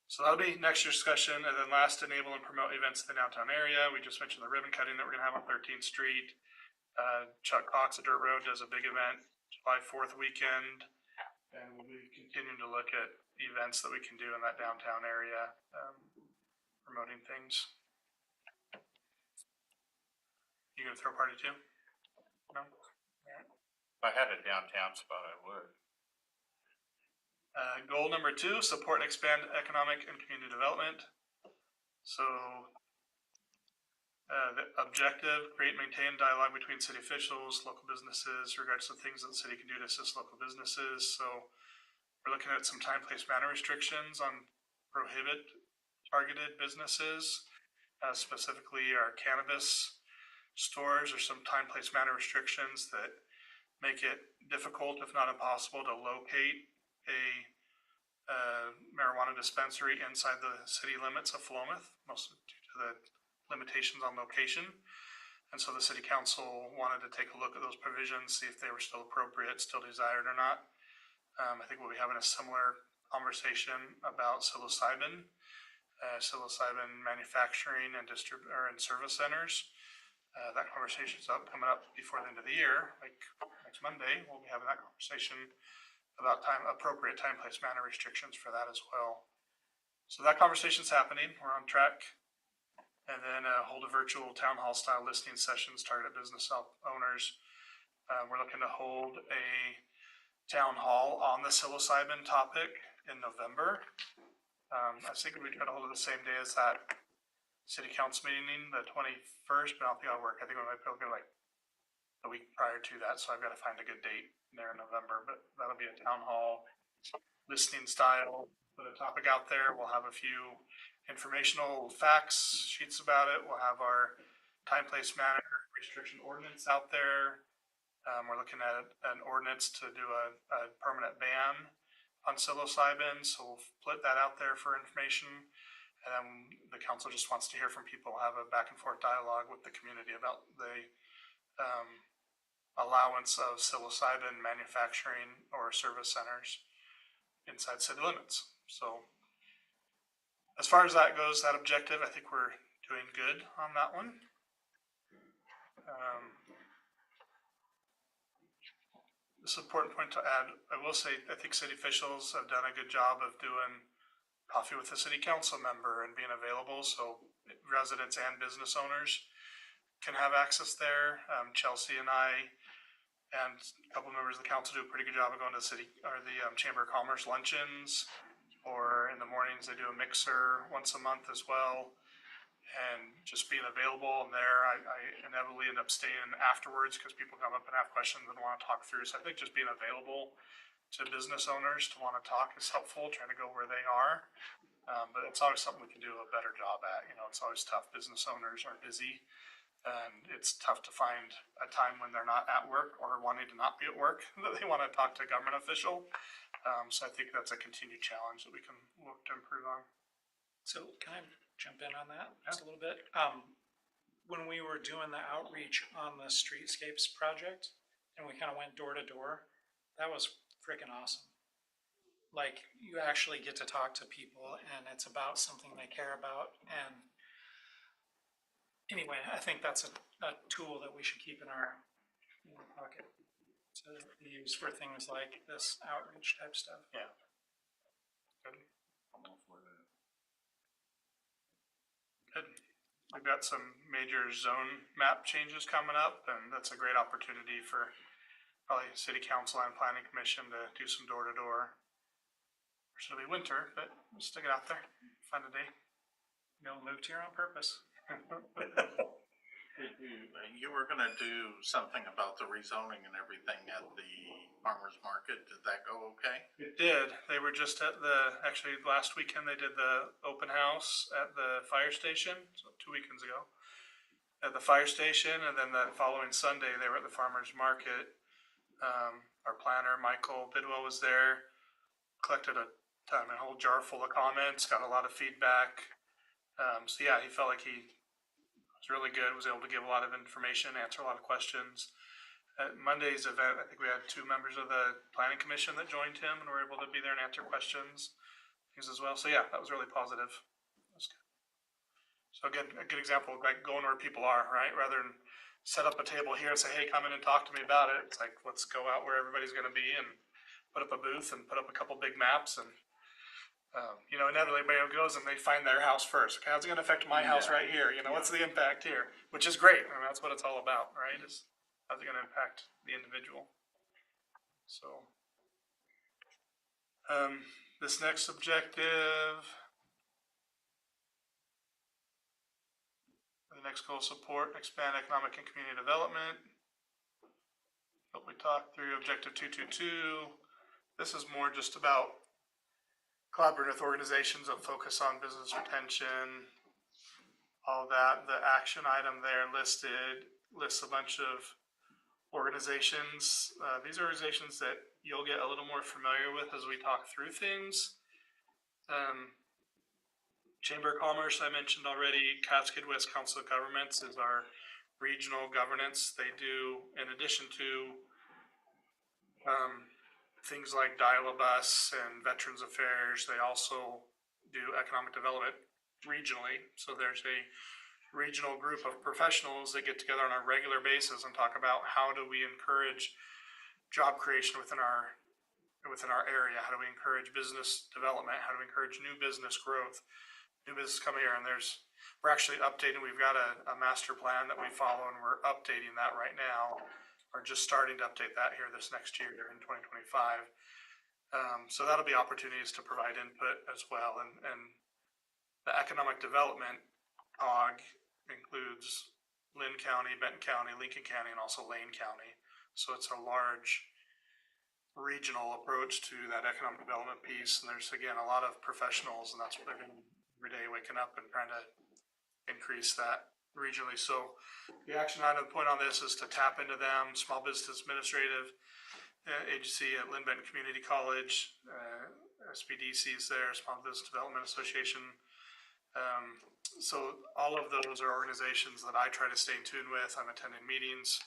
Speaker 2: So that'll be next year's discussion. And then last, enable and promote events in the downtown area. We just mentioned the ribbon cutting that we're gonna have on 13th Street. Chuck Cox at Dirt Road does a big event July 4th weekend. And we'll be continuing to look at events that we can do in that downtown area, promoting things. You gonna throw a party too? No?
Speaker 7: If I had a downtown spot, I would.
Speaker 2: Goal number 2, support and expand economic and community development. So the objective, create and maintain dialogue between city officials, local businesses, regards to things that the city can do to assist local businesses. So we're looking at some time, place, manner restrictions on prohibit targeted businesses, specifically our cannabis stores. Or some time, place, manner restrictions that make it difficult, if not impossible, to locate a marijuana dispensary inside the city limits of Philomath, mostly due to the limitations on location. And so the city council wanted to take a look at those provisions, see if they were still appropriate, still desired or not. I think we'll be having a similar conversation about psilocybin manufacturing and and service centers. That conversation's coming up before the end of the year, like next Monday. We'll be having that conversation about appropriate time, place, manner restrictions for that as well. So that conversation's happening. We're on track. And then hold a virtual town hall style listening sessions targeted business owners. We're looking to hold a town hall on the psilocybin topic in November. I was thinking we try to hold it the same day as that city council meeting, the 21st, but I don't think that'll work. I think we might be able to go like the week prior to that, so I've got to find a good date there in November. But that'll be a town hall listening style. Put a topic out there. We'll have a few informational facts sheets about it. We'll have our time, place, manner restriction ordinance out there. We're looking at an ordinance to do a permanent ban on psilocybin, so we'll put that out there for information. And then the council just wants to hear from people, have a back and forth dialogue with the community about the allowance of psilocybin manufacturing or service centers inside city limits. So as far as that goes, that objective, I think we're doing good on that one. This is an important point to add. I will say, I think city officials have done a good job of doing coffee with a city council member and being available, so residents and business owners can have access there. Chelsea and I and a couple of members of the council do a pretty good job of going to the city or the Chamber of Commerce luncheons, or in the mornings they do a mixer once a month as well. And just being available and there, I inevitably end up staying afterwards because people come up and have questions and want to talk through. So I think just being available to business owners to want to talk is helpful, trying to go where they are. But it's always something we can do a better job at. You know, it's always tough. Business owners are busy, and it's tough to find a time when they're not at work or wanting to not be at work that they want to talk to a government official. So I think that's a continued challenge that we can look to improve on.
Speaker 1: So can I jump in on that just a little bit? When we were doing the outreach on the Streetscapes project and we kind of went door to door, that was freaking awesome. Like, you actually get to talk to people and it's about something they care about. And anyway, I think that's a tool that we should keep in our pocket to use for things like this outreach type stuff.
Speaker 2: Yeah. Good. Good. We've got some major zone map changes coming up, and that's a great opportunity for probably city council and planning commission to do some door to door. It'll be winter, but we'll stick it out there. Find a day.
Speaker 1: You'll move here on purpose.
Speaker 6: You were gonna do something about the rezoning and everything at the farmer's market. Did that go okay?
Speaker 2: It did. They were just at actually last weekend, they did the open house at the fire station, so 2 weekends ago. At the fire station, and then the following Sunday, they were at the farmer's market. Our planner, Michael Bidwell, was there, collected a whole jar full of comments, got a lot of feedback. So yeah, he felt like he was really good, was able to give a lot of information, answer a lot of questions. At Monday's event, I think we had 2 members of the planning commission that joined him and were able to be there and answer questions, things as well. So yeah, that was really positive. That was good. So again, a good example of like going where people are, right? Rather than set up a table here and say, hey, come in and talk to me about it. It's like, let's go out where everybody's going to be and put up a booth and put up a couple big maps and inevitably everybody goes and they find their house first. Okay, how's it going to affect my house right here? What's the impact here? Which is great. I mean, that's what it's all about, right? Is how's it going to impact the individual? So, this next objective, the next goal: support, expand economic and community development. What we talked through, objective 222. This is more just about collaborative with organizations that focus on business retention, all that. The action item there lists a bunch of organizations. These are organizations that you'll get a little more familiar with as we talk through things. Chamber of Commerce, I mentioned already. Cascade West Council of Governments is our regional governance. They do, in addition to things like Dial-a-Bus and Veterans Affairs, they also do economic development regionally. So there's a regional group of professionals that get together on a regular basis and talk about how do we encourage job creation within our area, how do we encourage business development, how do we encourage new business growth, new business coming here. And we're actually updating, we've got a master plan that we follow, and we're updating that right now. We're just starting to update that here this next year in 2025. So that'll be opportunities to provide input as well. And the economic development OG includes Lynn County, Benton County, Lincoln County, and also Lane County. So it's a large regional approach to that economic development piece. And there's, again, a lot of professionals, and that's what they're doing every day, waking up and trying to increase that regionally. So the action item point on this is to tap into them. Small Business Administrative Agency at Lynn Benton Community College, SBDC is there, Small Business Development Association. So all of those are organizations that I try to stay in tune with. I'm attending meetings,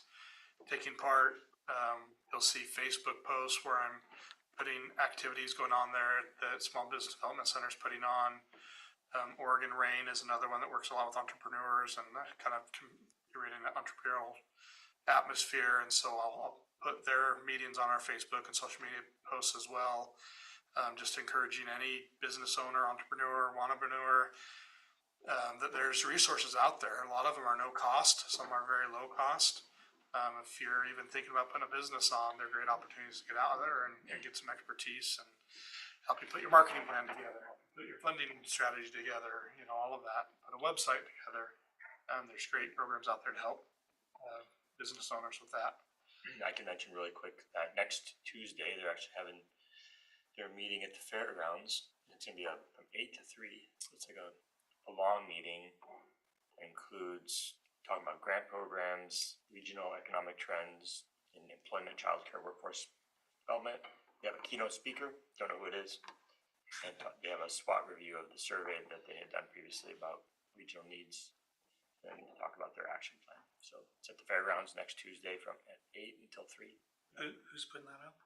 Speaker 2: taking part. You'll see Facebook posts where I'm putting activities going on there that Small Business Development Center is putting on. Oregon Rain is another one that works a lot with entrepreneurs and kind of creating an entrepreneurial atmosphere. And so I'll put their meetings on our Facebook and social media posts as well. Just encouraging any business owner, entrepreneur, wantrepreneur, that there's resources out there. A lot of them are no cost. Some are very low cost. If you're even thinking about putting a business on, they're great opportunities to get out there and get some expertise and help you put your marketing plan together, put your funding strategy together, all of that, put a website together. There's great programs out there to help business owners with that.
Speaker 3: I can mention really quick that next Tuesday, they're actually having their meeting at the fairgrounds. It's gonna be from 8 to 3. It's like a long meeting. It includes talking about grant programs, regional economic trends, in employment, childcare, workforce development. They have a keynote speaker, don't know who it is. And they have a SWOT review of the survey that they had done previously about regional needs and talk about their action plan. So it's at the fairgrounds next Tuesday from 8 until 3.
Speaker 1: Who's putting that up?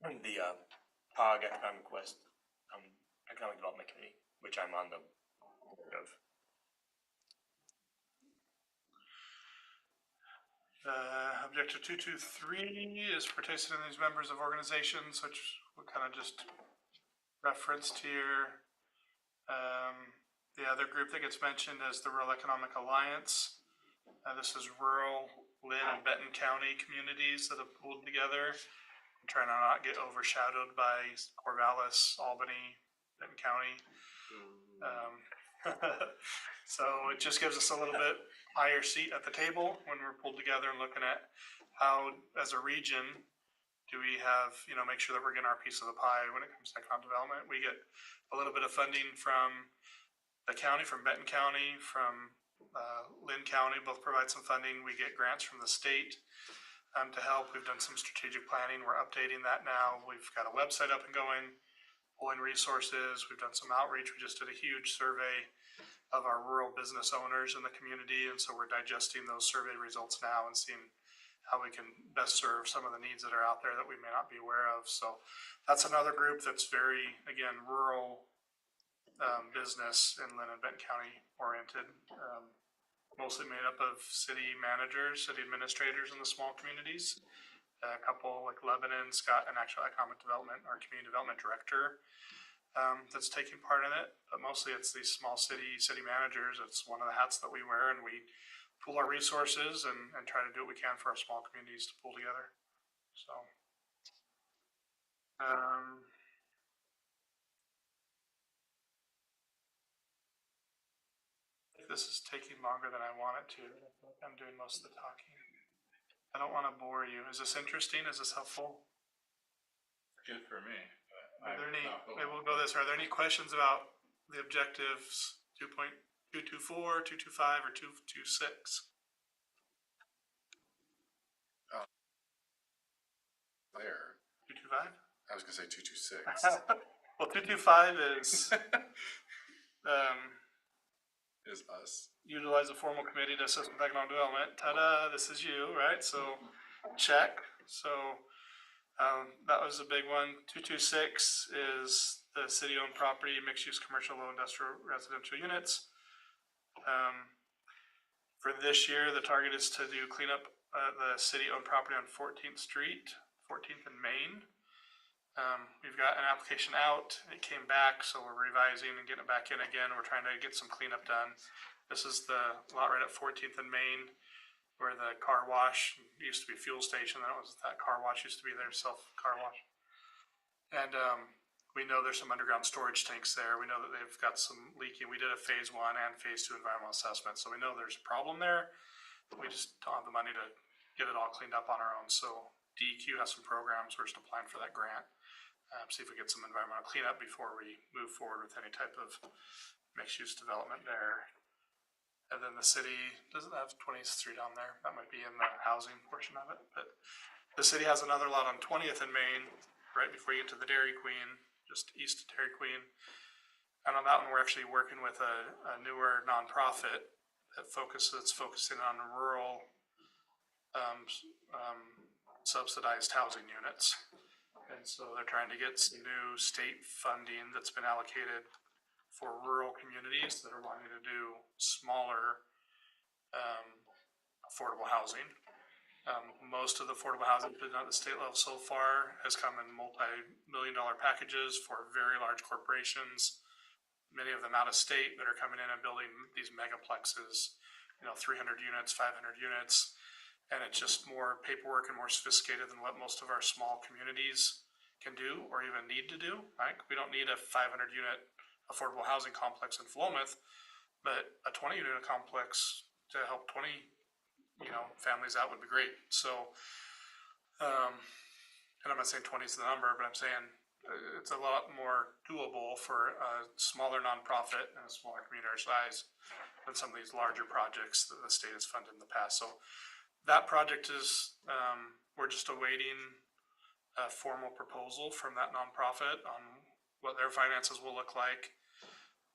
Speaker 3: The POG Economic West Economic Development Committee, which I'm on the board of.
Speaker 2: Objective 223 is participating in these members of organizations, which we kind of just referenced here. The other group that gets mentioned is the Rural Economic Alliance. This is rural Lynn and Benton County communities that have pulled together, trying to not get overshadowed by Corvallis, Albany, Benton County. So it just gives us a little bit higher seat at the table when we're pulled together and looking at how, as a region, do we have, make sure that we're getting our piece of the pie when it comes to economic development. We get a little bit of funding from the county, from Benton County, from Lynn County, both provide some funding. We get grants from the state to help. We've done some strategic planning. We're updating that now. We've got a website up and going, pulling resources. We've done some outreach. We just did a huge survey of our rural business owners in the community, and so we're digesting those survey results now and seeing how we can best serve some of the needs that are out there that we may not be aware of. So that's another group that's very, again, rural business in Lynn and Benton County oriented, mostly made up of city managers, city administrators in the small communities. A couple like Lebanon's got an actual economic development or community development director that's taking part in it, but mostly it's these small city managers. It's one of the hats that we wear, and we pool our resources and try to do what we can for our small communities to pull together. So, this is taking longer than I want it to. I'm doing most of the talking. I don't want to bore you. Is this interesting? Is this helpful?
Speaker 7: Good for me.
Speaker 2: Are there any, maybe we'll go this, are there any questions about the objectives 2.224, 225, or 226?
Speaker 8: There.
Speaker 2: 225?
Speaker 8: I was gonna say 226.
Speaker 2: Well, 225 is
Speaker 8: Is us.
Speaker 2: utilize a formal committee to assist with economic development. Ta-da, this is you, right? So check. So that was a big one. 226 is the city-owned property, mixed-use commercial, low industrial, residential units. For this year, the target is to do cleanup the city-owned property on 14th Street, 14th and Main. We've got an application out. It came back, so we're revising and getting it back in again. We're trying to get some cleanup done. This is the lot right at 14th and Main, where the car wash used to be a fuel station. That car wash used to be their self-car wash. And we know there's some underground storage tanks there. We know that they've got some leaking. We did a phase 1 and phase 2 environmental assessment, so we know there's a problem there. We just don't have the money to get it all cleaned up on our own. So DEQ has some programs. We're just applying for that grant. See if we get some environmental cleanup before we move forward with any type of mixed-use development there. And then the city doesn't have 20th Street on there. That might be in the housing portion of it. But the city has another lot on 20th and Main, right before you get to the Dairy Queen, just east of Dairy Queen. And on that one, we're actually working with a newer nonprofit that's focusing on rural subsidized housing units. And so they're trying to get some new state funding that's been allocated for rural communities that are wanting to do smaller affordable housing. Most of the affordable housing been at the state level so far has come in multi-million-dollar packages for very large corporations, many of them out of state, that are coming in and building these megaplexes, 300 units, 500 units. And it's just more paperwork and more sophisticated than what most of our small communities can do or even need to do. Right? We don't need a 500-unit affordable housing complex in Philomath, but a 20-unit complex to help 20, families out would be great. So, and I'm not saying 20 is the number, but I'm saying it's a lot more doable for a smaller nonprofit and a smaller community our size than some of these larger projects that the state has funded in the past. So that project is, we're just awaiting a formal proposal from that nonprofit on what their finances will look like.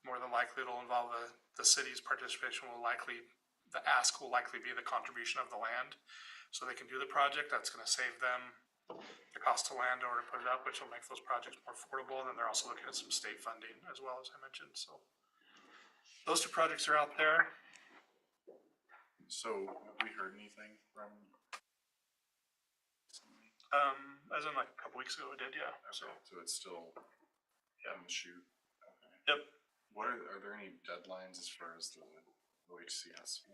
Speaker 2: More than likely, it'll involve the city's participation. The ask will likely be the contribution of the land, so they can do the project. That's going to save them the cost of land or to put it up, which will make those projects more affordable. And then they're also looking at some state funding as well, as I mentioned. So those two projects are out there.
Speaker 8: So have we heard anything from?
Speaker 2: As in like a couple weeks ago, we did, yeah.
Speaker 8: Okay, so it's still on the shoot. Okay.
Speaker 2: Yep.
Speaker 8: What are there any deadlines as far as the OHCS?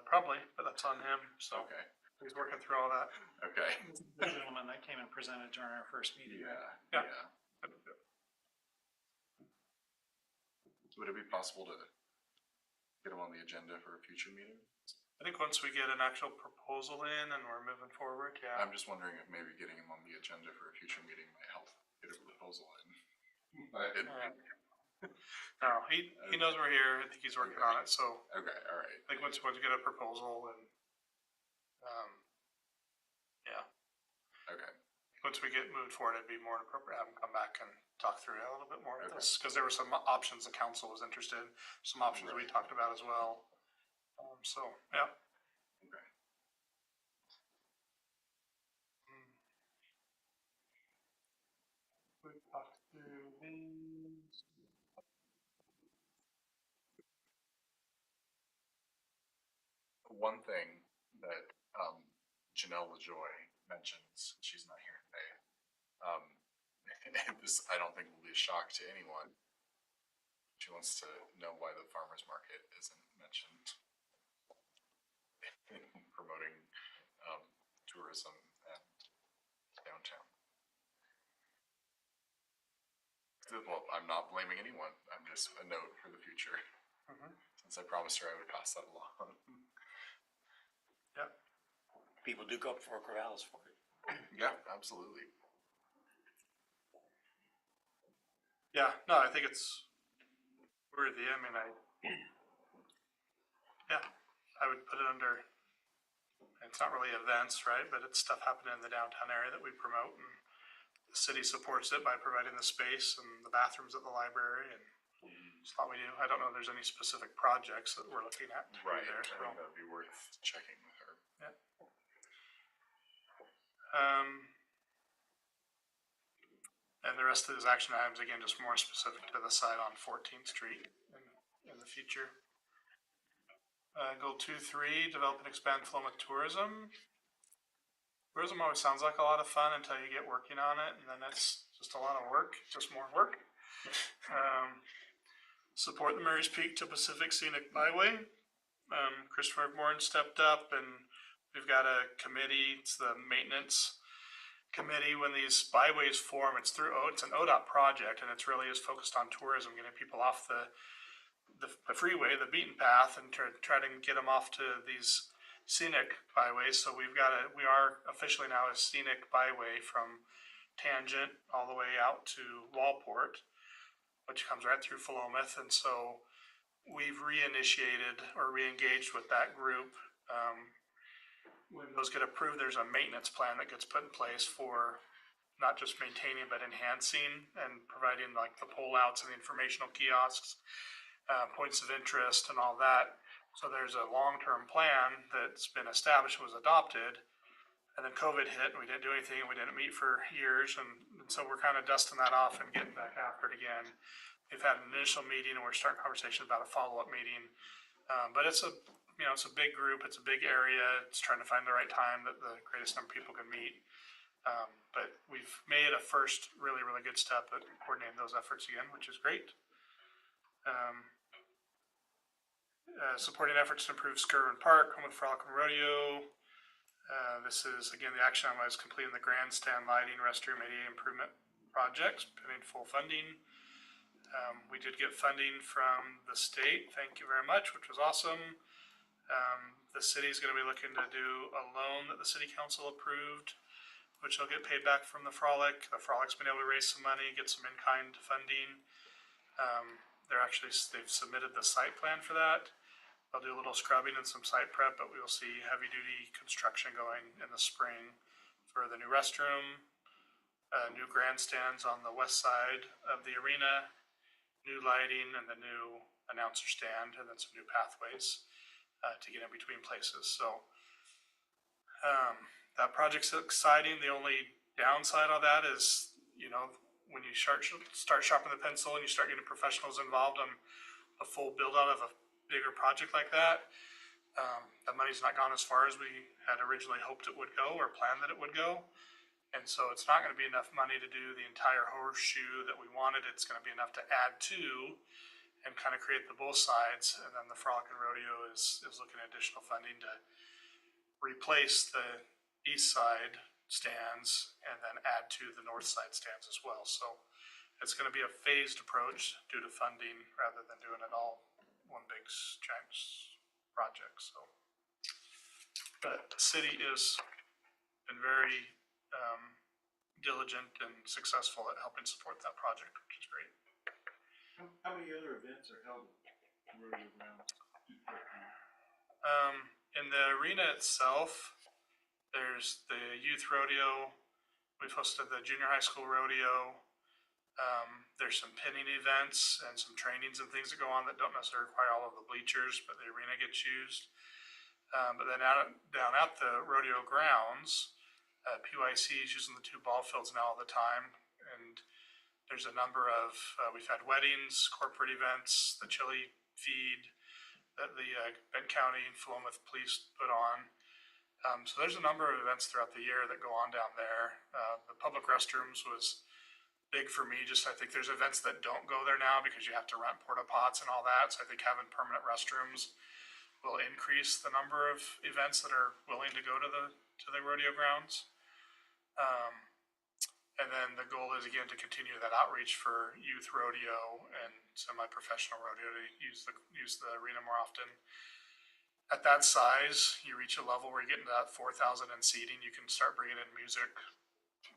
Speaker 2: Probably, but that's on him. So
Speaker 8: Okay.
Speaker 2: he's working through all that.
Speaker 8: Okay.
Speaker 1: The gentleman that came and presented during our first meeting.
Speaker 8: Yeah.
Speaker 2: Yeah.
Speaker 8: Yeah. Would it be possible to get them on the agenda for a future meeting?
Speaker 2: I think once we get an actual proposal in and we're moving forward, yeah.
Speaker 8: I'm just wondering if maybe getting them on the agenda for a future meeting might help get a proposal in.
Speaker 2: No, he knows we're here. I think he's working on it, so
Speaker 8: Okay, all right.
Speaker 2: I think once we get a proposal and, yeah,
Speaker 8: Okay.
Speaker 2: once we get moved forward, it'd be more appropriate to have him come back and talk through it a little bit more with
Speaker 8: Okay.
Speaker 2: us, because there were some options the council was interested in, some options we talked about as well. So, yeah.
Speaker 8: Okay.
Speaker 2: We talked through these.
Speaker 8: One thing that Janelle LaJoy mentions, she's not here today. And this I don't think will be a shock to anyone. She wants to know why the farmers market isn't mentioned in promoting tourism and downtown. Well, I'm not blaming anyone. I'm just a note for the future. Since I promised her I would pass that along.
Speaker 2: Yep.
Speaker 9: People do go up for corrals for it.
Speaker 8: Yeah, absolutely.
Speaker 2: Yeah, no, I think it's worthy. I mean, I would put it under, it's not really events, right? But it's stuff happening in the downtown area that we promote, and the city supports it by providing the space and the bathrooms at the library, and it's a lot we do. I don't know if there's any specific projects that we're looking at to do
Speaker 8: Right.
Speaker 2: there.
Speaker 8: I
Speaker 2: So.
Speaker 8: think that'd be worth checking with her.
Speaker 2: Yeah. And the rest of these action items, again, just more specific to the site on 14th Street in the future. Goal 2.3, develop and expand Philomath tourism. Tourism always sounds like a lot of fun until you get working on it, and then it's just a lot of work, just more work. Support the Murray's Peak to Pacific Scenic Byway. Christopher Bourne stepped up, and we've got a committee. It's the maintenance committee. When these byways form, it's an ODOT project, and it's really is focused on tourism, getting people off the freeway, the beaten path, and try to get them off to these scenic byways. So we are officially now a scenic byway from Tangent all the way out to Walport, which comes right through Philomath. And so we've re-engaged with that group. When those get approved, there's a maintenance plan that gets put in place for not just maintaining, but enhancing and providing like the pullouts and the informational kiosks, points of interest and all that. So there's a long-term plan that's been established, was adopted, and then COVID hit, and we didn't do anything, we didn't meet for years, and so we're kind of dusting that off and getting back after it again. We've had an initial meeting, and we're starting conversations about a follow-up meeting, but it's a big group, it's a big area, it's trying to find the right time that the greatest number of people can meet. But we've made a first really, really good step at coordinating those efforts again, which is great. Supporting efforts to improve Skirvin Park, home of Frolic and Rodeo. This is, again, the action item was completing the grandstand lighting, restroom, ADA improvement projects, pending full funding. We did get funding from the state, thank you very much, which was awesome. The city's gonna be looking to do a loan that the city council approved, which will get paid back from the Frolic. The Frolic's been able to raise some money, get some in-kind funding. They've submitted the site plan for that. They'll do a little scrubbing and some site prep, but we will see heavy-duty construction going in the spring for the new restroom, new grandstands on the west side of the arena, new lighting, and the new announcer stand, and then some new pathways to get in between places. So that project's exciting. The only downside of that is, when you start sharpening the pencil and you start getting professionals involved on a full build out of a bigger project like that, the money's not gone as far as we had originally hoped it would go or planned that it would go. And so it's not going to be enough money to do the entire horseshoe that we wanted. It's going to be enough to add to and kind of create the both sides. And then the Frolic and Rodeo is looking at additional funding to replace the east side stands and then add to the north side stands as well. So it's gonna be a phased approach due to funding rather than doing it all one big giant project, so. But the city is been very, diligent and successful at helping support that project, which is great.
Speaker 6: How many other events are held at rodeo grounds?
Speaker 2: In the arena itself, there's the youth rodeo. We've hosted the junior high school rodeo. There's some pinning events and some trainings and things that go on that don't necessarily require all of the bleachers, but the arena gets used. But then down at the rodeo grounds, PYC is using the 2 ball fields now all the time. And there's a number of, we've had weddings, corporate events, the chili feed that the Benton County and Philomath Police put on. So there's a number of events throughout the year that go on down there. The public restrooms was big for me. Just I think there's events that don't go there now because you have to rent porta pots and all that. So I think having permanent restrooms will increase the number of events that are willing to go to the rodeo grounds. And then the goal is again to continue that outreach for youth rodeo and semi-professional rodeo to use the arena more often. At that size, you reach a level where you get into that 4,000 in seating, you can start bringing in music,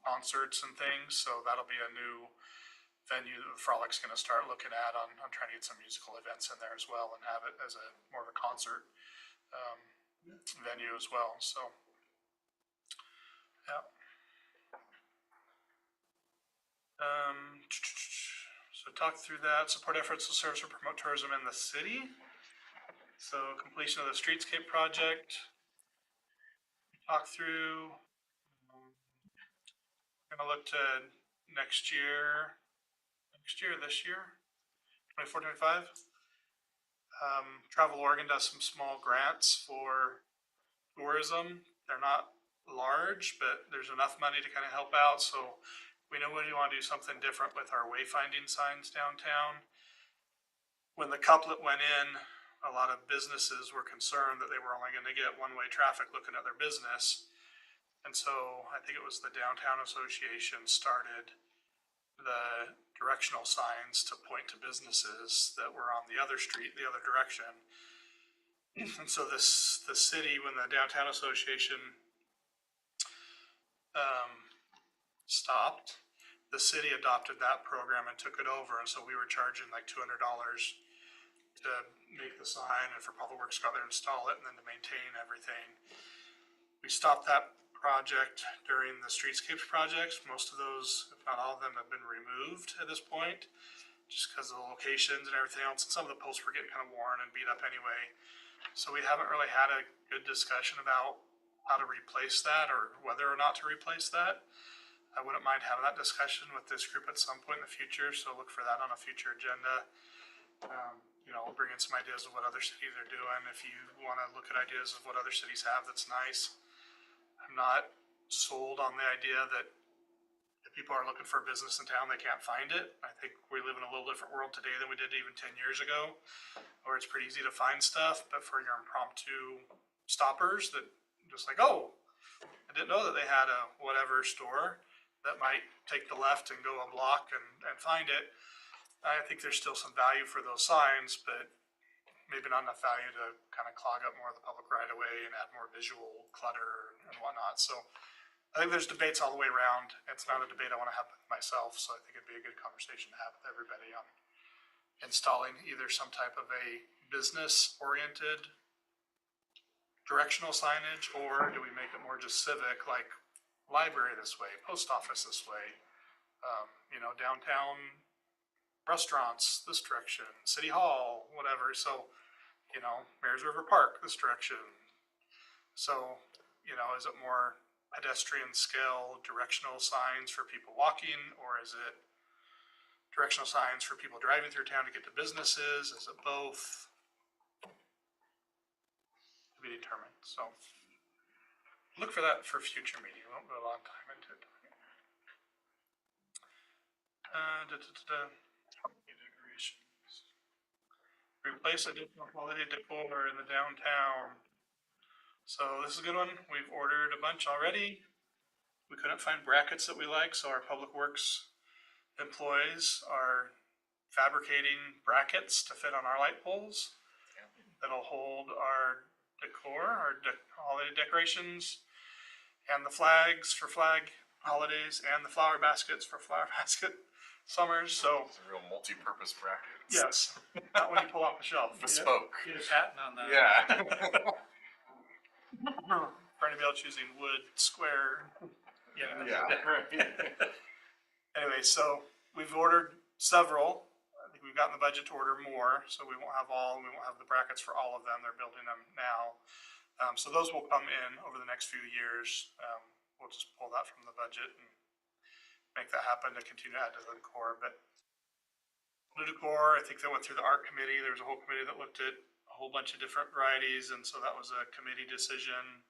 Speaker 2: concerts and things. So that'll be a new venue that the Frolic's going to start looking at on trying to get some musical events in there as well and have it as a more of a concert venue as well. So, yeah. So talk through that. Support efforts to serve and promote tourism in the city. So completion of the streetscape project. Talk through. Gonna look to next year, this year, 24, 25. Travel Oregon does some small grants for tourism. They're not large, but there's enough money to kind of help out. So we know we want to do something different with our wayfinding signs downtown. When the couplet went in, a lot of businesses were concerned that they were only going to get one-way traffic looking at their business. And so I think it was the Downtown Association started the directional signs to point to businesses that were on the other street, the other direction. And so the city, when the Downtown Association stopped, the city adopted that program and took it over. And so we were charging like $200 to make the sign and for Public Works to go out there and install it and then to maintain everything. We stopped that project during the streetscapes projects. Most of those, if not all of them, have been removed at this point just because of the locations and everything else. And some of the posts were getting kind of worn and beat up anyway. So we haven't really had a good discussion about how to replace that or whether or not to replace that. I wouldn't mind having that discussion with this group at some point in the future, so look for that on a future agenda. We'll bring in some ideas of what other cities are doing. If you want to look at ideas of what other cities have, that's nice. I'm not sold on the idea that if people are looking for a business in town, they can't find it. I think we live in a little different world today than we did even 10 years ago, where it's pretty easy to find stuff, but for your impromptu stoppers that just like, oh, I didn't know that they had a whatever store that might take the left and go a block and find it. I think there's still some value for those signs, but maybe not enough value to kind of clog up more of the public right of way and add more visual clutter and whatnot. So I think there's debates all the way around. It's not a debate I want to have with myself, so I think it'd be a good conversation to have with everybody on installing either some type of a business-oriented directional signage, or do we make it more just civic, like library this way, post office this way, downtown restaurants this direction, city hall, whatever. So, Mayor's River Park this direction. So, is it more pedestrian scale directional signs for people walking, or is it directional signs for people driving through town to get to businesses? Is it both? To be determined. So look for that for future meeting. We won't go a long time into it. Decorations. Replace additional holiday decor in the downtown. So this is a good one. We've ordered a bunch already. We couldn't find brackets that we like, so our Public Works employees are fabricating brackets to fit on our light poles that'll hold our decor, our holiday decorations, and the flags for flag holidays, and the flower baskets for flower basket summers. So
Speaker 8: It's a real multi-purpose bracket.
Speaker 2: yes, not when you pull off the shelf.
Speaker 8: Bespoke.
Speaker 1: Get a patent on that.
Speaker 8: Yeah.
Speaker 2: For anybody else using wood, square.
Speaker 8: Yeah.
Speaker 2: Anyway, so we've ordered several. I think we've gotten the budget to order more, so we won't have we won't have the brackets for all of them. They're building them now. So those will come in over the next few years. We'll just pull that from the budget and make that happen to continue to add to the decor. But the decor, I think they went through the art committee. There was a whole committee that looked at a whole bunch of different varieties, and so that was a committee decision.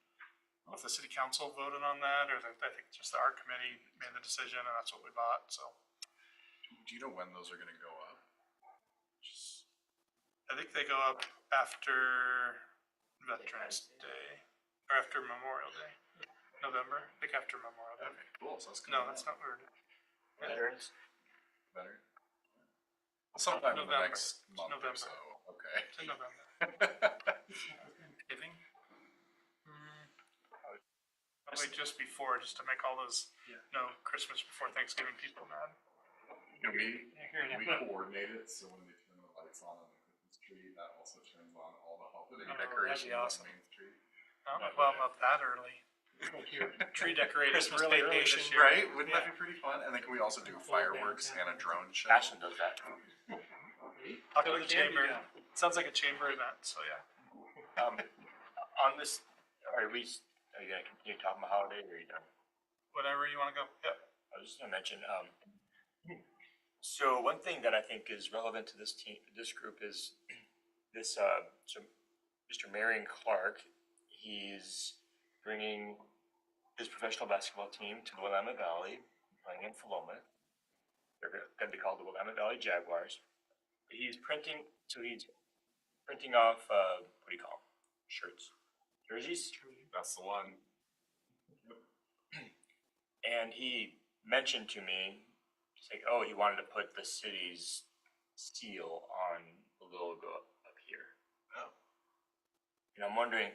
Speaker 2: I don't know if the city council voted on that, or I think just the art committee made the decision, and that's what we bought. So,
Speaker 8: Do you know when those are going to go up?
Speaker 2: I think they go up after Veterans Day, or after Memorial Day, November. I think after Memorial Day.
Speaker 8: Okay, cool. So that's
Speaker 2: No, that's not weird.
Speaker 3: Veterans.
Speaker 8: better. Sometime in the
Speaker 2: November.
Speaker 8: next month or
Speaker 2: November.
Speaker 8: so. Okay.
Speaker 2: It's in November.
Speaker 1: Giving?
Speaker 2: Probably just before, just to make all those Christmas before Thanksgiving people mad.
Speaker 8: We coordinate it, so when they turn the lights on the Christmas tree, that also turns on all the holiday
Speaker 1: Oh, that'd be
Speaker 8: decorations
Speaker 1: awesome.
Speaker 8: on Main Street.
Speaker 2: Well, I'm up that early.
Speaker 1: Tree decorators
Speaker 2: Christmas
Speaker 1: really early
Speaker 2: vacation,
Speaker 1: this year.
Speaker 8: Right? Wouldn't that be pretty fun? And then can we also do fireworks and a drone show?
Speaker 9: Ashland does that.
Speaker 2: I'll go to the chamber. Sounds like a chamber event, so yeah.
Speaker 9: On this, are you gonna continue talking about holiday, or are you done?
Speaker 2: Whatever you wanna go. Yep.
Speaker 3: I was just gonna mention, so one thing that I think is relevant to this team, this group is this, so Mr. Marion Clark, he's bringing his professional basketball team to the Willamette Valley, playing in Philomath. They're gonna be called the Willamette Valley Jaguars. He's printing off, what do you call them? Shirts, jerseys?
Speaker 8: That's the one.
Speaker 3: And he mentioned to me, he's like, oh, he wanted to put the city's seal on the logo up here.
Speaker 8: Oh.
Speaker 3: And I'm wondering,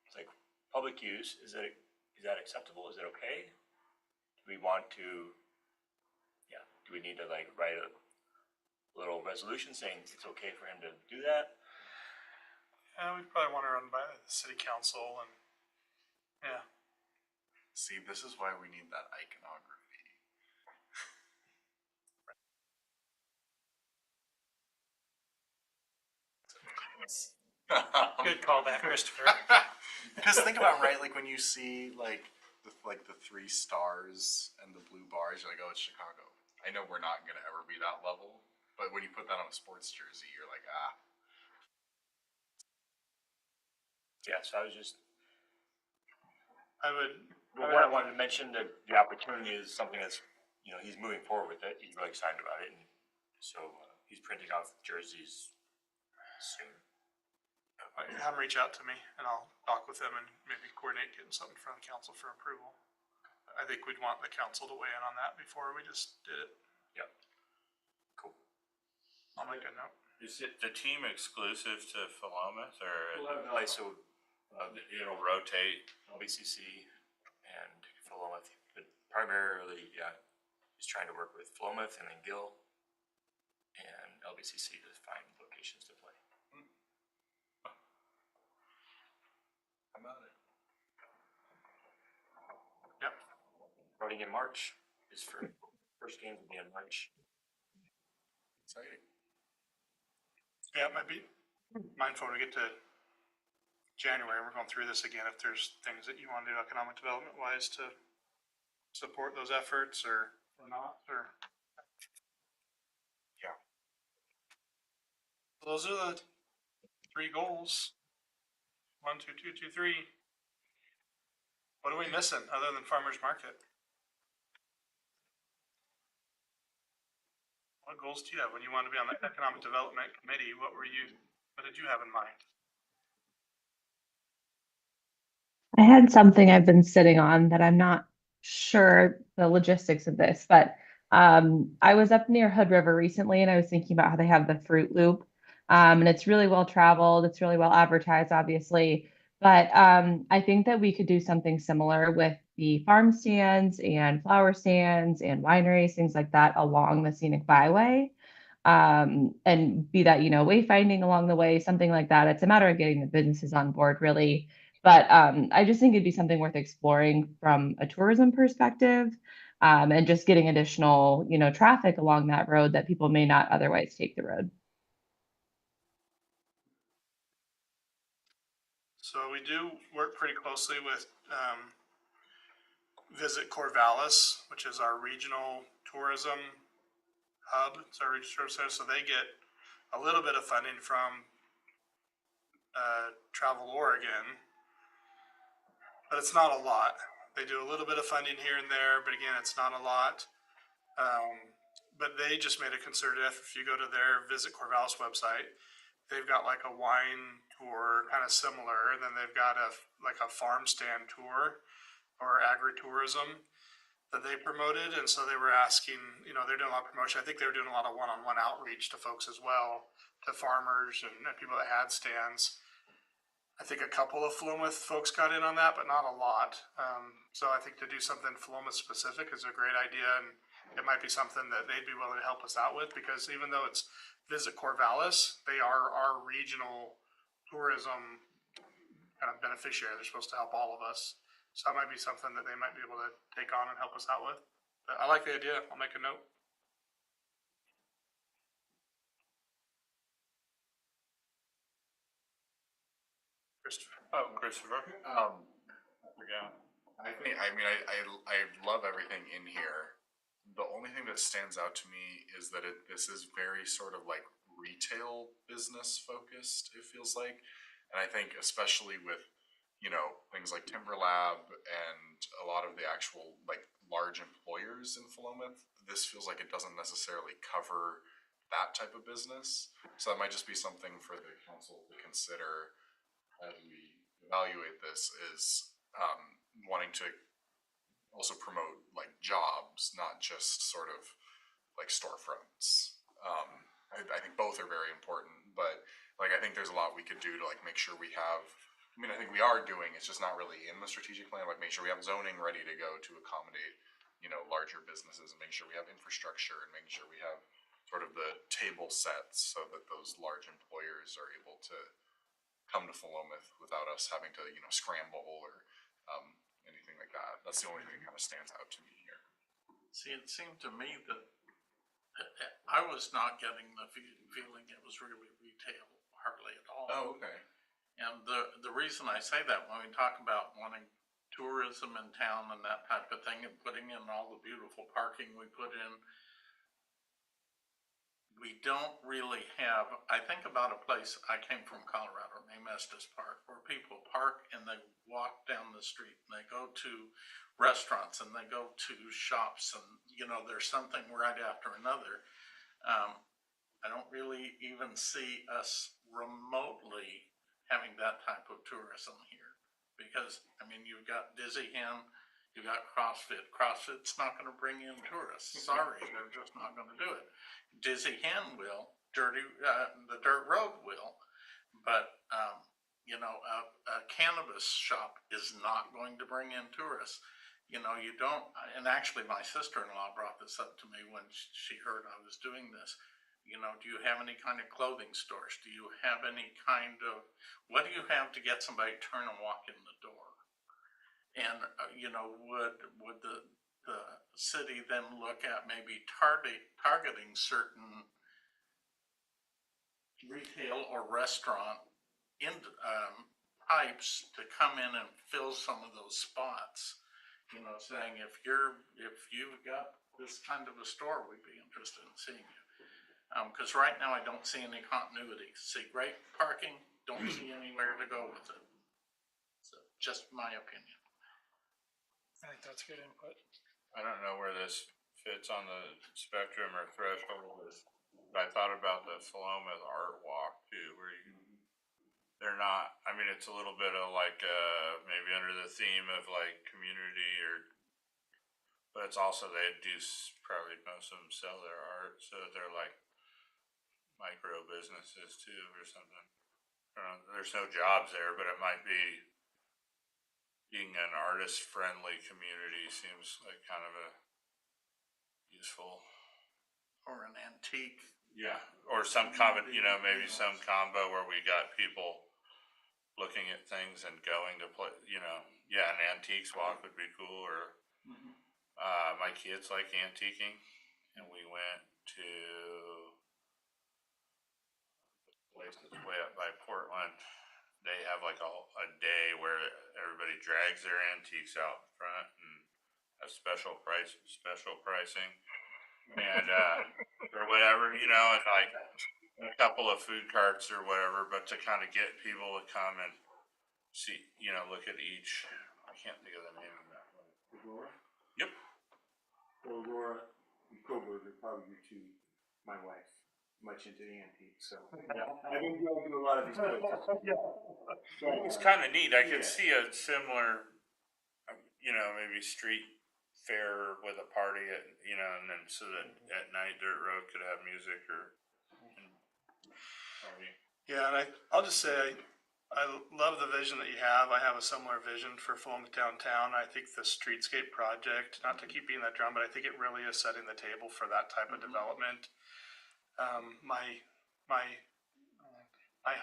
Speaker 3: it's like, public use, is that acceptable? Is it okay? Do we want to, do we need to like write a little resolution saying it's okay for him to do that?
Speaker 2: We probably wanna run by the city council and, yeah.
Speaker 8: See, this is why we need that iconography.
Speaker 1: Good call back, Christopher.
Speaker 8: Because think about right, like when you see like the 3 stars and the blue bars, you're like, oh, it's Chicago. I know we're not gonna ever be that level, but when you put that on a sports jersey, you're like, ah.
Speaker 3: Yeah, so I was just,
Speaker 2: I would.
Speaker 3: well, what I wanted to mention, that the opportunity is something that's, he's moving forward with it, he's really excited about it, and so he's printing off jerseys soon.
Speaker 2: Have him reach out to me and I'll talk with him and maybe coordinate getting something from the council for approval. I think we'd want the council to weigh in on that before we just did it.
Speaker 3: Yep. Cool.
Speaker 2: I'll make a note.
Speaker 7: Is it the team exclusive to Philomath, or
Speaker 3: Willamette Valley, so
Speaker 7: it'll rotate?
Speaker 3: LBCC and Philomath, but primarily, he's trying to work with Philomath and then Gill and LBCC to find locations to play.
Speaker 8: How about it?
Speaker 3: Yep. Starting in March is first game will be in March.
Speaker 8: Exciting.
Speaker 2: Yeah, it might be mindful when we get to January, we're going through this again, if there's things that you want to do economic development wise to support those efforts or not, or.
Speaker 8: Yeah.
Speaker 2: Those are the 3 goals. 1, 2, 2, 2, 3. What are we missing other than farmer's market? What goals do you have when you want to be on the economic development committee? What did you have in mind?
Speaker 4: I had something I've been sitting on that I'm not sure the logistics of this, but I was up near Hood River recently and I was thinking about how they have the fruit loop. And it's really well traveled, it's really well advertised, obviously. But I think that we could do something similar with the farm stands and flower stands and wineries, things like that along the scenic byway. And be that, wayfinding along the way, something like that. It's a matter of getting the businesses on board, really. But I just think it'd be something worth exploring from a tourism perspective, and just getting additional, traffic along that road that people may not otherwise take the road.
Speaker 2: So we do work pretty closely with, Visit Corvallis, which is our regional tourism hub. It's our regional tourism center, so they get a little bit of funding from, Travel Oregon, but it's not a lot. They do a little bit of funding here and there, but again, it's not a lot. But they just made a concerted effort. If you go to their Visit Corvallis website, they've got like a wine tour, kind of similar. And then they've got a farm stand tour or agritourism that they promoted. And so they were asking, they're doing a lot of promotion. I think they were doing a lot of one-on-one outreach to folks as well, to farmers and people that had stands. I think a couple of Philomath folks got in on that, but not a lot. So I think to do something Philomath specific is a great idea, and it might be something that they'd be willing to help us out with, because even though it's Visit Corvallis, they are our regional tourism kind of beneficiary. They're supposed to help all of us. So that might be something that they might be able to take on and help us out with. But I like the idea. I'll make a note. Christopher.
Speaker 7: Oh, Christopher? Yeah.
Speaker 8: I love everything in here. The only thing that stands out to me is that this is very sort of like retail business focused, it feels like. And I think especially with, things like Timber Lab and a lot of the actual like large employers in Philomath, this feels like it doesn't necessarily cover that type of business. So that might just be something for the council to consider as we evaluate this, is wanting to also promote like jobs, not just sort of like storefronts. I think both are very important, but like I think there's a lot we could do to like make sure we have. I think we are doing. It's just not really in the strategic plan. Like make sure we have zoning ready to go to accommodate, larger businesses, and make sure we have infrastructure, and making sure we have sort of the table sets so that those large employers are able to come to Philomath without us having to, scramble or anything like that. That's the only thing that kind of stands out to me here.
Speaker 6: See, it seemed to me that I was not getting the feeling it was really retail hardly at all.
Speaker 8: Oh, okay.
Speaker 6: And the reason I say that, when we talk about wanting tourism in town and that type of thing, and putting in all the beautiful parking we put in, we don't really have. I think about a place, I came from Colorado named Estes Park, where people park and they walk down the street and they go to restaurants and they go to shops, and there's something right after another. I don't really even see us remotely having that type of tourism here, because you've got Dizzy Hen, you've got CrossFit. CrossFit's not going to bring in tourists. Sorry, they're just not going to do it. Dizzy Hen will, the Dirt Road will, but a cannabis shop is not going to bring in tourists. You don't. And actually, my sister-in-law brought this up to me when she heard I was doing this. Do you have any kind of clothing stores? Do you have any kind of, what do you have to get somebody to turn and walk in the door? And, would the city then look at maybe targeting certain retail or restaurant types to come in and fill some of those spots? Saying if you've got this kind of a store, we'd be interested in seeing you. Because right now I don't see any continuity. See great parking, don't see anywhere to go with it. So just my opinion.
Speaker 1: I think that's good input.
Speaker 7: I don't know where this fits on the spectrum or threshold, but I thought about the Philomath Art Walk too, where they're not, it's a little bit of like, maybe under the theme of like community or But it's also, they do probably most of them sell their art, so they're like micro businesses too or something. There's no jobs there, but it might be, being an artist friendly community seems like kind of a useful.
Speaker 6: Or an antique.
Speaker 7: Yeah, or some combo, maybe some combo where we got people looking at things and going to play, yeah, an antiques walk would be cool, or my kids like antiquing, and we went to a place that's way up by Portland. They have like a day where everybody drags their antiques out front and have special pricing, and or whatever, and like a couple of food carts or whatever, but to kind of get people to come and see, look at each. I can't think of the name of that one.
Speaker 10: Agora?
Speaker 7: Yep.
Speaker 10: Well, Agora and Coburg are probably your two. My wife, much into antiques, so I've been going to a lot of these places.
Speaker 7: It's kind of neat. I could
Speaker 10: Yeah.
Speaker 7: see a similar, maybe street fair with a party at, and then so that at night Dirt Road could have music or party.
Speaker 2: Yeah, and I'll just say, I love the vision that you have. I have a similar vision for Philomath Downtown. I think the streetscape project, not to keep beating that drum, but I think it really is setting the table for that type of development. My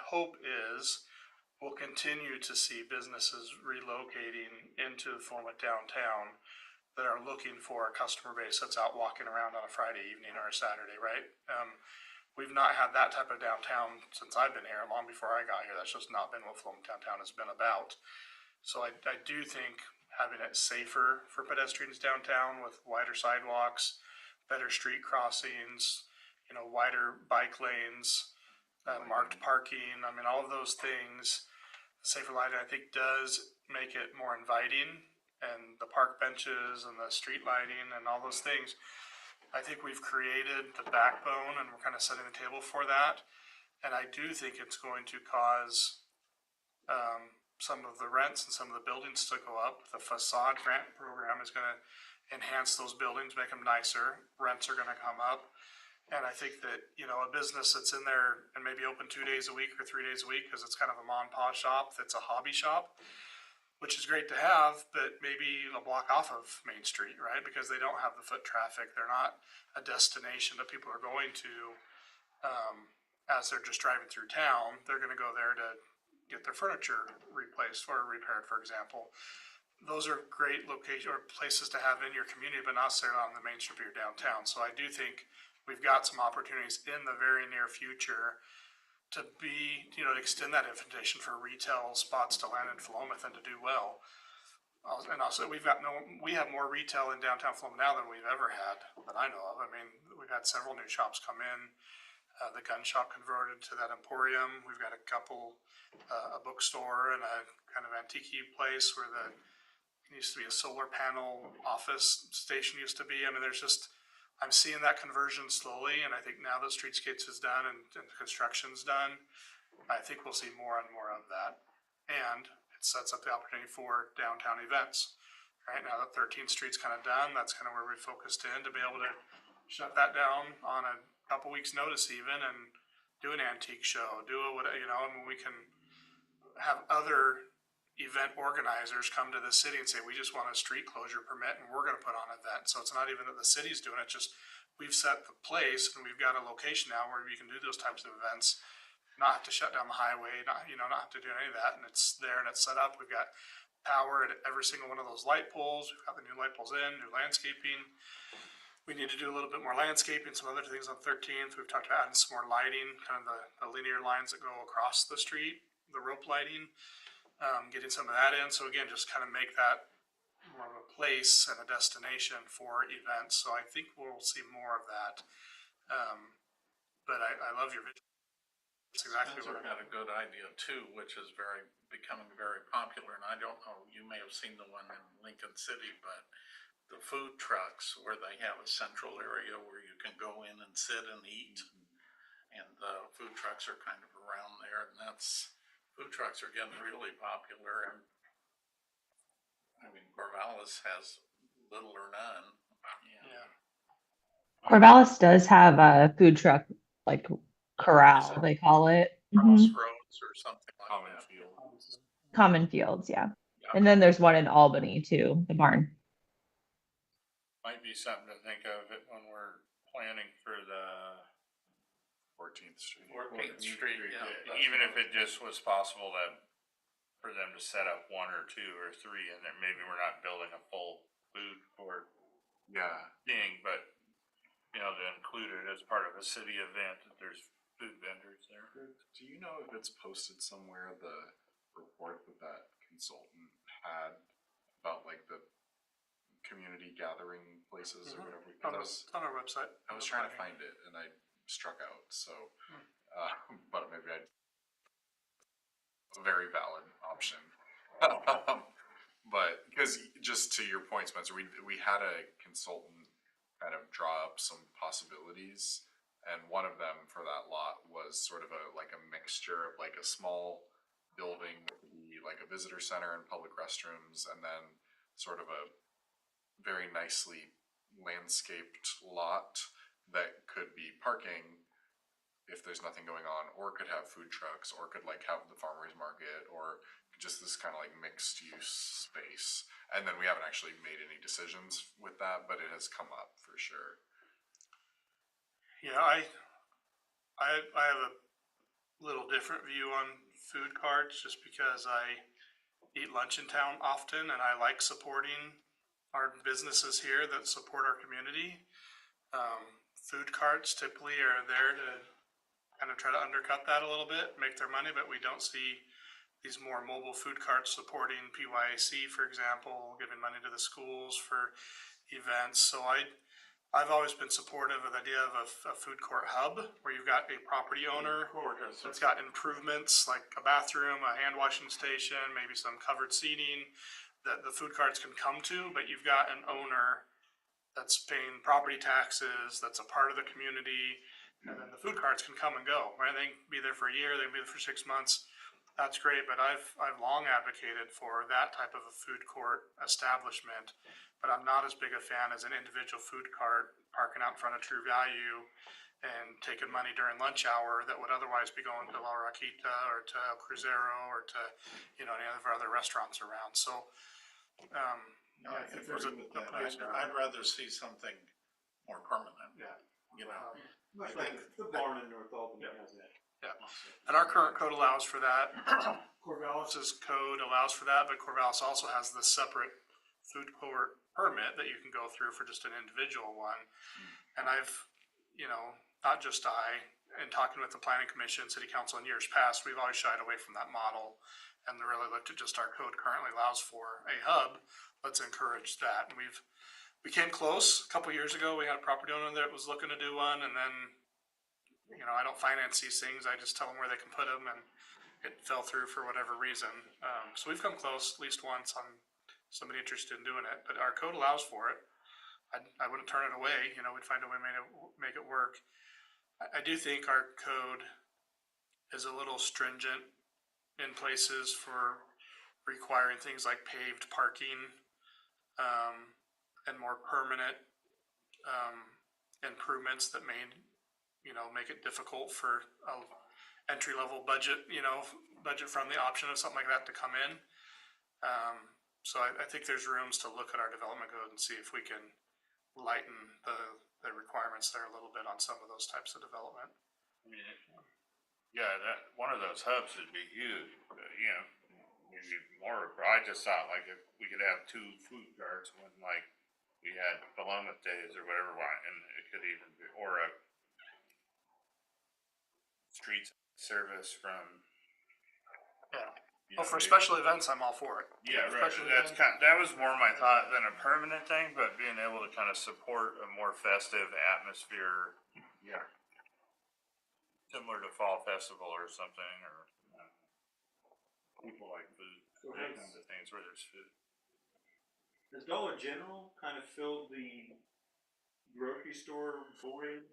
Speaker 2: hope is we'll continue to see businesses relocating into Philomath Downtown that are looking for a customer base that's out walking around on a Friday evening or a Saturday, right? We've not had that type of downtown since I've been here, long before I got here. That's just not been what Philomath Downtown has been about. So I do think having it safer for pedestrians downtown with wider sidewalks, better street crossings, wider bike lanes, marked parking, all of those things, safer lighting, I think does make it more inviting, and the park benches and the street lighting and all those things. I think we've created the backbone and we're kind of setting the table for that. And I do think it's going to cause some of the rents and some of the buildings to go up. The facade grant program is going to enhance those buildings, make them nicer. Rents are going to come up. And I think that, a business that's in there and maybe open 2 days a week or 3 days a week because it's kind of a mom and pop shop that's a hobby shop, which is great to have, but maybe a block off of Main Street, right? Because they don't have the foot traffic. They're not a destination that people are going to as they're just driving through town. They're going to go there to get their furniture replaced or repaired, for example. Those are great locations or places to have in your community, but not necessarily on the main strip of your downtown. So I do think we've got some opportunities in the very near future to be, to extend that invitation for retail spots to land in Philomath and to do well. And also, we have more retail in downtown Philomath now than we've ever had, that I know of. We've had several new shops come in. The gun shop converted to that emporium. We've got a couple, a bookstore and a kind of antique place where it used to be a solar panel office station used to be. I'm seeing that conversion slowly, and I think now that Streetscapes is done and construction's done, I think we'll see more and more of that. And it sets up the opportunity for downtown events. Right now that 13th Street's kind of done, that's kind of where we focused in to be able to shut that down on a couple weeks' notice even and do an antique show, and we can have other event organizers come to the city and say, we just want a street closure permit and we're going to put on an event. So it's not even that the city's doing it, just we've set the place and we've got a location now where we can do those types of events, not have to shut down the highway, not have to do any of that. And it's there and it's set up. We've got power at every single one of those light poles. We've got the new light poles in, new landscaping. We need to do a little bit more landscaping, some other things on 13th. We've talked about adding some more lighting, kind of the linear lines that go across the street, the rope lighting. Getting some of that in. So again, just kind of make that more of a place and a destination for events. So I think we'll see more of that. But I love your vision. That's exactly
Speaker 6: Spencer
Speaker 2: what
Speaker 6: had a good idea too, which is becoming very popular. And I don't know, you may have seen the one in Lincoln City, but the food trucks where they have a central area where you can go in and sit and eat. And the food trucks are kind of around there, and food trucks are getting really popular, and Corvallis has little or none.
Speaker 2: Yeah.
Speaker 4: Corvallis does have a food truck, like corral, they call it.
Speaker 6: Crossroads or something like
Speaker 8: Common
Speaker 6: that.
Speaker 8: field.
Speaker 4: Common Fields, yeah.
Speaker 6: Yeah.
Speaker 4: And then there's one in Albany too, the barn.
Speaker 7: Might be something to think of it when we're planning for the
Speaker 8: 14th Street.
Speaker 6: 14th Street, yeah.
Speaker 7: even if it just was possible that for them to set up one or two or three, and then maybe we're not building a full food court
Speaker 8: Yeah.
Speaker 7: thing, but you know, to include it as part of a city event, that there's food vendors there.
Speaker 8: Do you know if it's posted somewhere, the report that that consultant had about like the community gathering places or whatever?
Speaker 2: On,
Speaker 8: Because
Speaker 2: it's on our website.
Speaker 8: I was trying to find it and I struck out, so, but maybe I, a very valid option. But, because just to your point, Spencer, we had a consultant kind of draw up some possibilities. And one of them for that lot was sort of like a mixture of like a small building that would be like a visitor center and public restrooms, and then sort of a very nicely landscaped lot that could be parking if there's nothing going on, or could have food trucks, or could like have the farmer's market, or just this kind of like mixed use space. And then we haven't actually made any decisions with that, but it has come up for sure.
Speaker 2: Yeah, I have a little different view on food carts just because I eat lunch in town often and I like supporting our businesses here that support our community. Food carts typically are there to kind of try to undercut that a little bit, make their money, but we don't see these more mobile food carts supporting PYAC, for example, giving money to the schools for events. So I've always been supportive of the idea of a food court hub where you've got a property owner that's got improvements like a bathroom, a hand washing station, maybe some covered seating that the food carts can come to, but you've got an owner that's paying property taxes, that's a part of the community, and then the food carts can come and go, right? They can be there for a year, they can be there for 6 months. That's great, but I've long advocated for that type of a food court establishment, but I'm not as big a fan as an individual food cart parking out in front of True Value and taking money during lunch hour that would otherwise be going to La Raquita or to El Crucero or to, you know, any of our other restaurants around. So, I think there's a place for
Speaker 6: I'd rather see something more permanent.
Speaker 2: Yeah.
Speaker 6: You know,
Speaker 10: Much like the barn in North Albany has that.
Speaker 2: Yeah, and our current code allows for that. Corvallis's code allows for that, but Corvallis also has the separate food court permit that you can go through for just an individual one. And I've, you know, not just I, in talking with the planning commission, city council in years past, we've always shied away from that model and really looked at just our code currently allows for a hub. Let's encourage that. And we came close a couple years ago. We had a property owner that was looking to do one, and then, you know, I don't finance these things. I just tell them where they can put them, and it fell through for whatever reason. So we've come close at least once on somebody interested in doing it, but our code allows for it. I wouldn't turn it away. You know, we'd find a way to make it work. I do think our code is a little stringent in places for requiring things like paved parking, and more permanent improvements that may, you know, make it difficult for a entry-level budget, you know, budget-friendly option of something like that to come in. So I think there's rooms to look at our development code and see if we can lighten the requirements there a little bit on some of those types of development.
Speaker 7: Yeah, that, one of those hubs would be huge, you know, maybe more, I just thought like if we could have 2 food carts when like we had Philomath Days or whatever, and it could even be, or a street service from.
Speaker 2: Yeah.
Speaker 7: You know,
Speaker 2: For special events, I'm all for it.
Speaker 7: Yeah, right,
Speaker 2: Special
Speaker 7: that's
Speaker 2: events.
Speaker 7: that was more my thought than a permanent thing, but being able to kind of support a more festive atmosphere. Yeah. Similar to Fall Festival or something, or people like food,
Speaker 10: So
Speaker 7: they come to things where there's food.
Speaker 10: Has Dollar General kind of filled the grocery store void?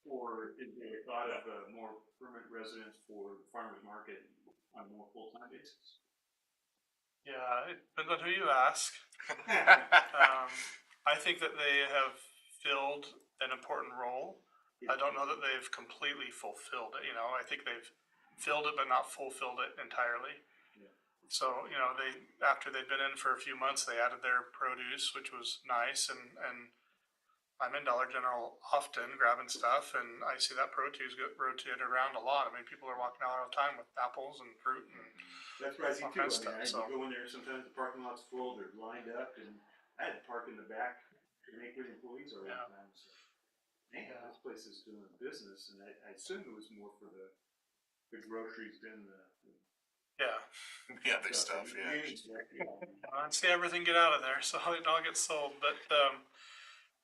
Speaker 10: Or is there a thought of a more permanent residence for the farmer's market on a more full-time basis?
Speaker 2: Yeah, it depends on who you ask. I think that they have filled an important role. I don't know that they've completely fulfilled it, you know, I think they've filled it but not fulfilled it entirely.
Speaker 10: Yeah.
Speaker 2: So, you know, after they'd been in for a few months, they added their produce, which was nice, and I'm in Dollar General often grabbing stuff, and I see that produce get rotated around a lot. I mean, people are walking out all the time with apples and fruit and
Speaker 10: That's what I see
Speaker 2: all
Speaker 10: too. I
Speaker 2: kinds of
Speaker 10: mean,
Speaker 2: stuff,
Speaker 10: you
Speaker 2: so.
Speaker 10: go in there, sometimes the parking lot's full, they're lined up, and I had to park in the back to make with employees all the
Speaker 2: Yeah.
Speaker 10: time, so. Man, this place is doing business, and I assumed it was more for the groceries than the.
Speaker 2: Yeah,
Speaker 8: Yeah, they stuff, yeah.
Speaker 2: I see everything get out of there, so it all gets sold, but,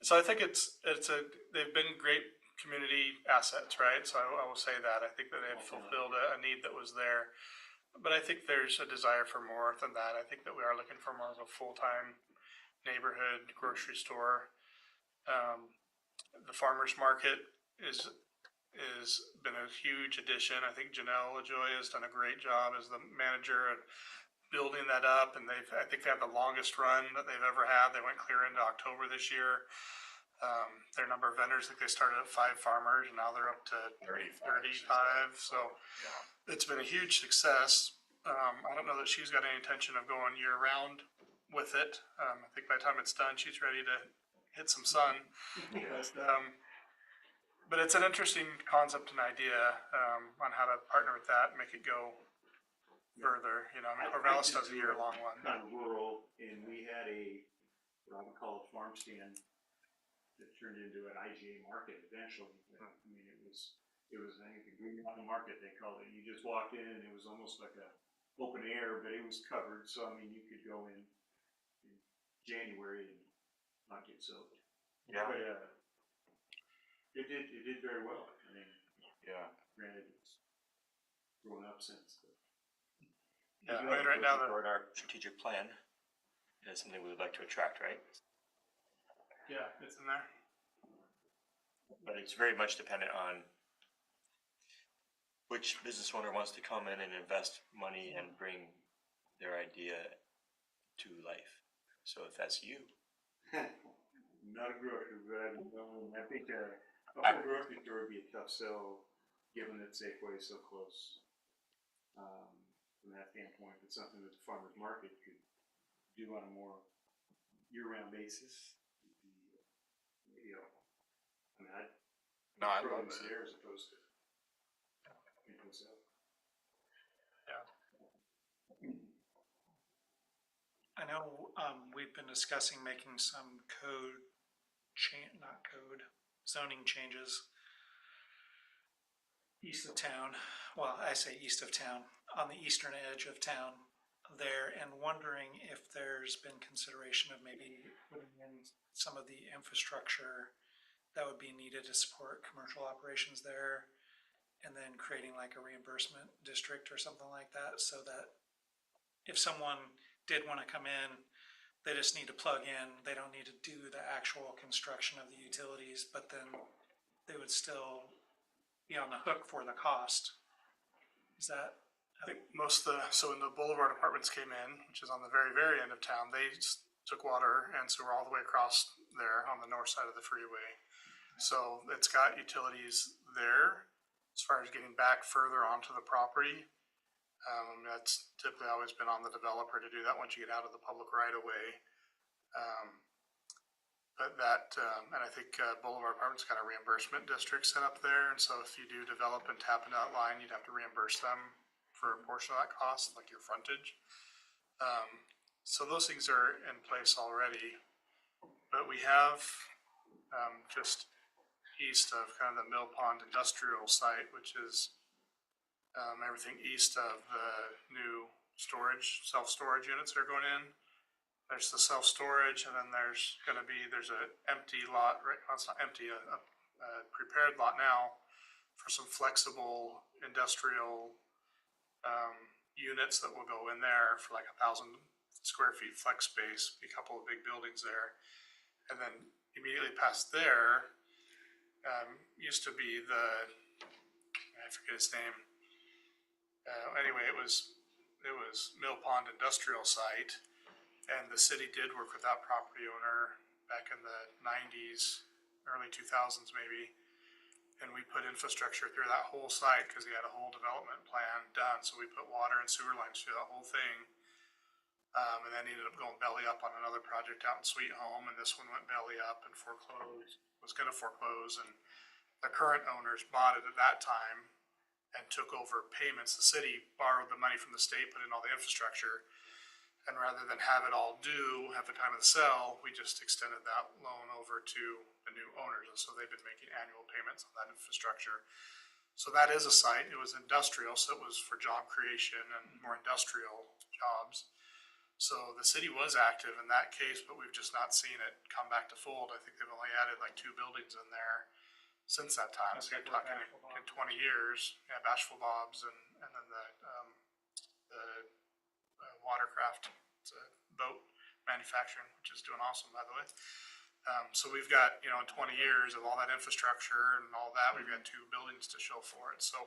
Speaker 2: so I think they've been great community assets, right? So I will say that, I think that they've fulfilled a need that was there. But I think there's a desire for more than that. I think that we are looking for more of a full-time neighborhood grocery store. The farmer's market is been a huge addition. I think Janelle LaJoy has done a great job as the manager and building that up, and I think they have the longest run that they've ever had. They went clear into October this year. Their number of vendors, I think they started at 5 farmers, and now they're up to 35. So it's been a huge success. I don't know that she's got any intention of going year round with it. I think by the time it's done, she's ready to hit some sun. But it's an interesting concept and idea on how to partner with that and make it go further. You know, I mean, Corvallis does a year-long one.
Speaker 10: Kind of rural, and we had what I would call a farm stand that turned into an IGA market eventually. I mean, it was I think the Green Mountain Market, they called it. You just walked in and it was almost like a open air, but it was covered. So, I mean, you could go in January and not get soaked.
Speaker 3: Yeah.
Speaker 10: But, it did very well. I mean,
Speaker 7: Yeah.
Speaker 10: granted, it's grown up since. But.
Speaker 2: Yeah, I mean, right now,
Speaker 3: For our strategic plan, is something we would like to attract, right?
Speaker 2: yeah, it's in there.
Speaker 3: But it's very much dependent on which business owner wants to come in and invest money and bring their idea to life. So if that's you,
Speaker 10: Not a grocery, but I think a whole grocery store would be a tough sell, given that Safeway is so close. From that standpoint, it's something that the farmer's market could do on a more year-round basis. You know, I mean,
Speaker 8: No, I love
Speaker 10: produce
Speaker 8: it.
Speaker 10: there as opposed to. So.
Speaker 1: I know, we've been discussing making some zoning changes east of town. Well, I say east of town, on the eastern edge of town there, and wondering if there's been consideration of maybe putting in some of the infrastructure that would be needed to support commercial operations there, and then creating like a reimbursement district or something like that, so that if someone did want to come in, they just need to plug in. They don't need to do the actual construction of the utilities, but then they would still be on the hook for the cost. Is that?
Speaker 2: I think so when the Boulevard Apartments came in, which is on the very, very end of town, they took water and sewer all the way across there on the north side of the freeway. So it's got utilities there. As far as getting back further onto the property, that's typically always been on the developer to do that once you get out of the public right of way. But and I think Boulevard Apartments got a reimbursement district set up there, and so if you do develop and tap into that line, you'd have to reimburse them for a portion of that cost, like your frontage. So those things are in place already, but we have just east of kind of the Mill Pond industrial site, which is everything east of the new self-storage units that are going in. There's the self-storage, and then there's an empty lot, right? Well, it's not empty, a prepared lot now for some flexible industrial units that will go in there for like 1,000 square feet flex space, a couple of big buildings there. And then immediately past there, used to be I forget his name. Anyway, it was Mill Pond Industrial Site, and the city did work with that property owner back in the nineties, early 2000s maybe. And we put infrastructure through that whole site because he had a whole development plan done. So we put water and sewer lines through that whole thing. And then he ended up going belly up on another project out in Sweet Home, and this one went belly up and foreclosed, was gonna foreclose, and the current owners bought it at that time and took over payments. The city borrowed the money from the state, put in all the infrastructure, and rather than have it all due at the time of the sale, we just extended that loan over to the new owners, and so they've been making annual payments on that infrastructure. So that is a site, it was industrial, so it was for job creation and more industrial jobs. So the city was active in that case, but we've just not seen it come back to fold. I think they've only added like 2 buildings in there since that time. So you're talking in 20 years, yeah, Bashful Bob's and then the watercraft, it's a boat manufacturing, which is doing awesome, by the way. So we've got, in 20 years of all that infrastructure and all that, we've got 2 buildings to show for it. So,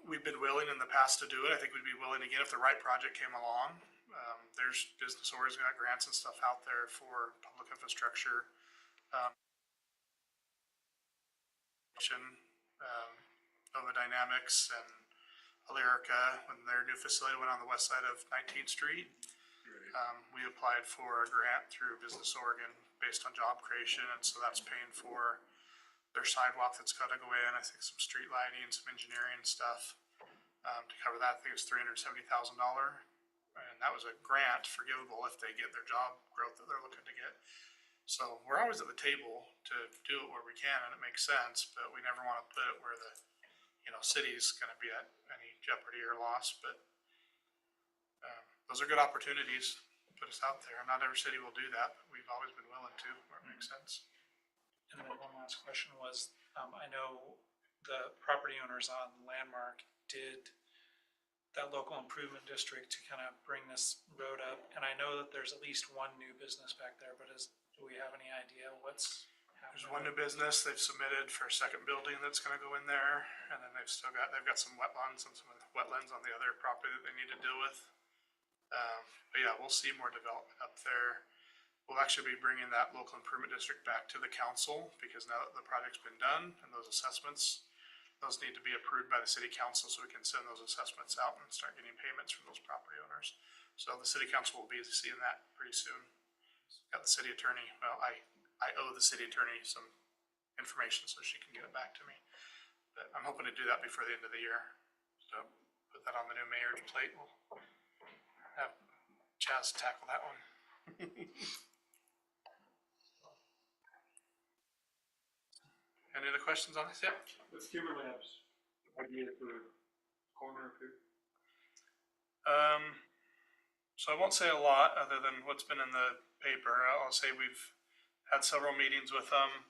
Speaker 2: we've been willing in the past to do it. I think we'd be willing again if the right project came along. There's business owners got grants and stuff out there for public infrastructure. Nova Dynamics and Alerica, when their new facility went on the west side of 19th Street, we applied for a grant through Business Oregon based on job creation, and so that's paying for their sidewalk that's got to go in. I think some street lighting, some engineering stuff to cover that. I think it's $370,000, and that was a grant forgivable if they get their job growth that they're looking to get. So we're always at the table to do it where we can, and it makes sense, but we never want to put it where the city's going to be at any jeopardy or loss. But those are good opportunities to put us out there. Not every city will do that, but we've always been willing to where it makes sense.
Speaker 1: And then one last question was, I know the property owners on Landmark did that local improvement district to kind of bring this road up. And I know that there's at least one new business back there, but do we have any idea what's happening?
Speaker 2: There's one new business they've submitted for a second building that's gonna go in there, and then they've got some wetlands and some wetlands on the other property that they need to deal with. But yeah, we'll see more development up there. We'll actually be bringing that local improvement district back to the council, because now that the project's been done and those assessments, those need to be approved by the city council so we can send those assessments out and start getting payments from those property owners. So the city council will be seeing that pretty soon. Got the city attorney, well, I owe the city attorney some information so she can get it back to me. But I'm hoping to do that before the end of the year. So put that on the new mayor's plate. We'll have Chaz tackle that one. Any other questions on this? Yeah.
Speaker 10: What's Kimber Labs idea for corner up here?
Speaker 2: So I won't say a lot other than what's been in the paper. I'll say we've had several meetings with them.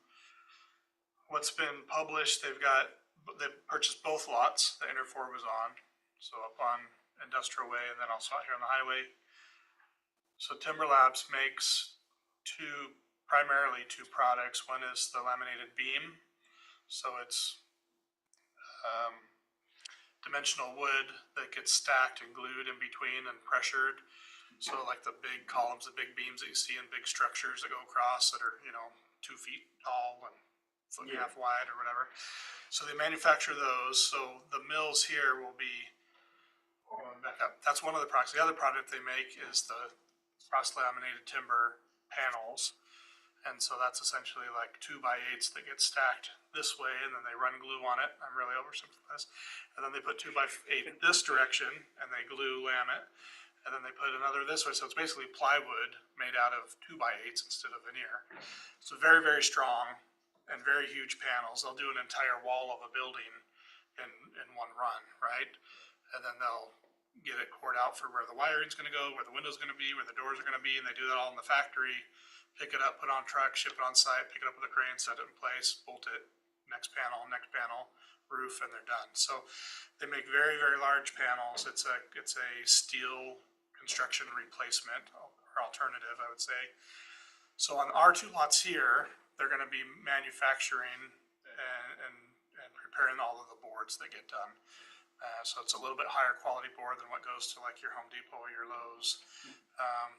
Speaker 2: What's been published, they've purchased both lots the Interfor was on, so up on Industrial Way and then also out here on the highway. So Timber Labs makes primarily two products. One is the laminated beam, so it's dimensional wood that gets stacked and glued in between and pressured. So like the big columns, the big beams that you see in big structures that go across that are 2 feet tall and foot and a half wide or whatever. So they manufacture those. So the mills here will be, back up, that's one of the products. The other product they make is the cross-laminated timber panels. And so that's essentially like 2x8s that get stacked this way, and then they run glue on it. I'm really oversimplifying this. And then they put 2x8 this direction, and they glue lam it. And then they put another this way. So it's basically plywood made out of 2x8s instead of veneer. So very, very strong and very huge panels. They'll do an entire wall of a building in one run, right? And then they'll get it poured out for where the wiring's going to go, where the window's going to be, where the doors are going to be, and they do that all in the factory. Pick it up, put it on truck, ship it on site, pick it up with a crane, set it in place, bolt it, next panel, roof, and they're done. So they make very, very large panels. It's a steel construction replacement or alternative, I would say. So on our 2 lots here, they're going to be manufacturing and preparing all of the boards that get done. So it's a little bit higher quality board than what goes to like your Home Depot or your Lowe's.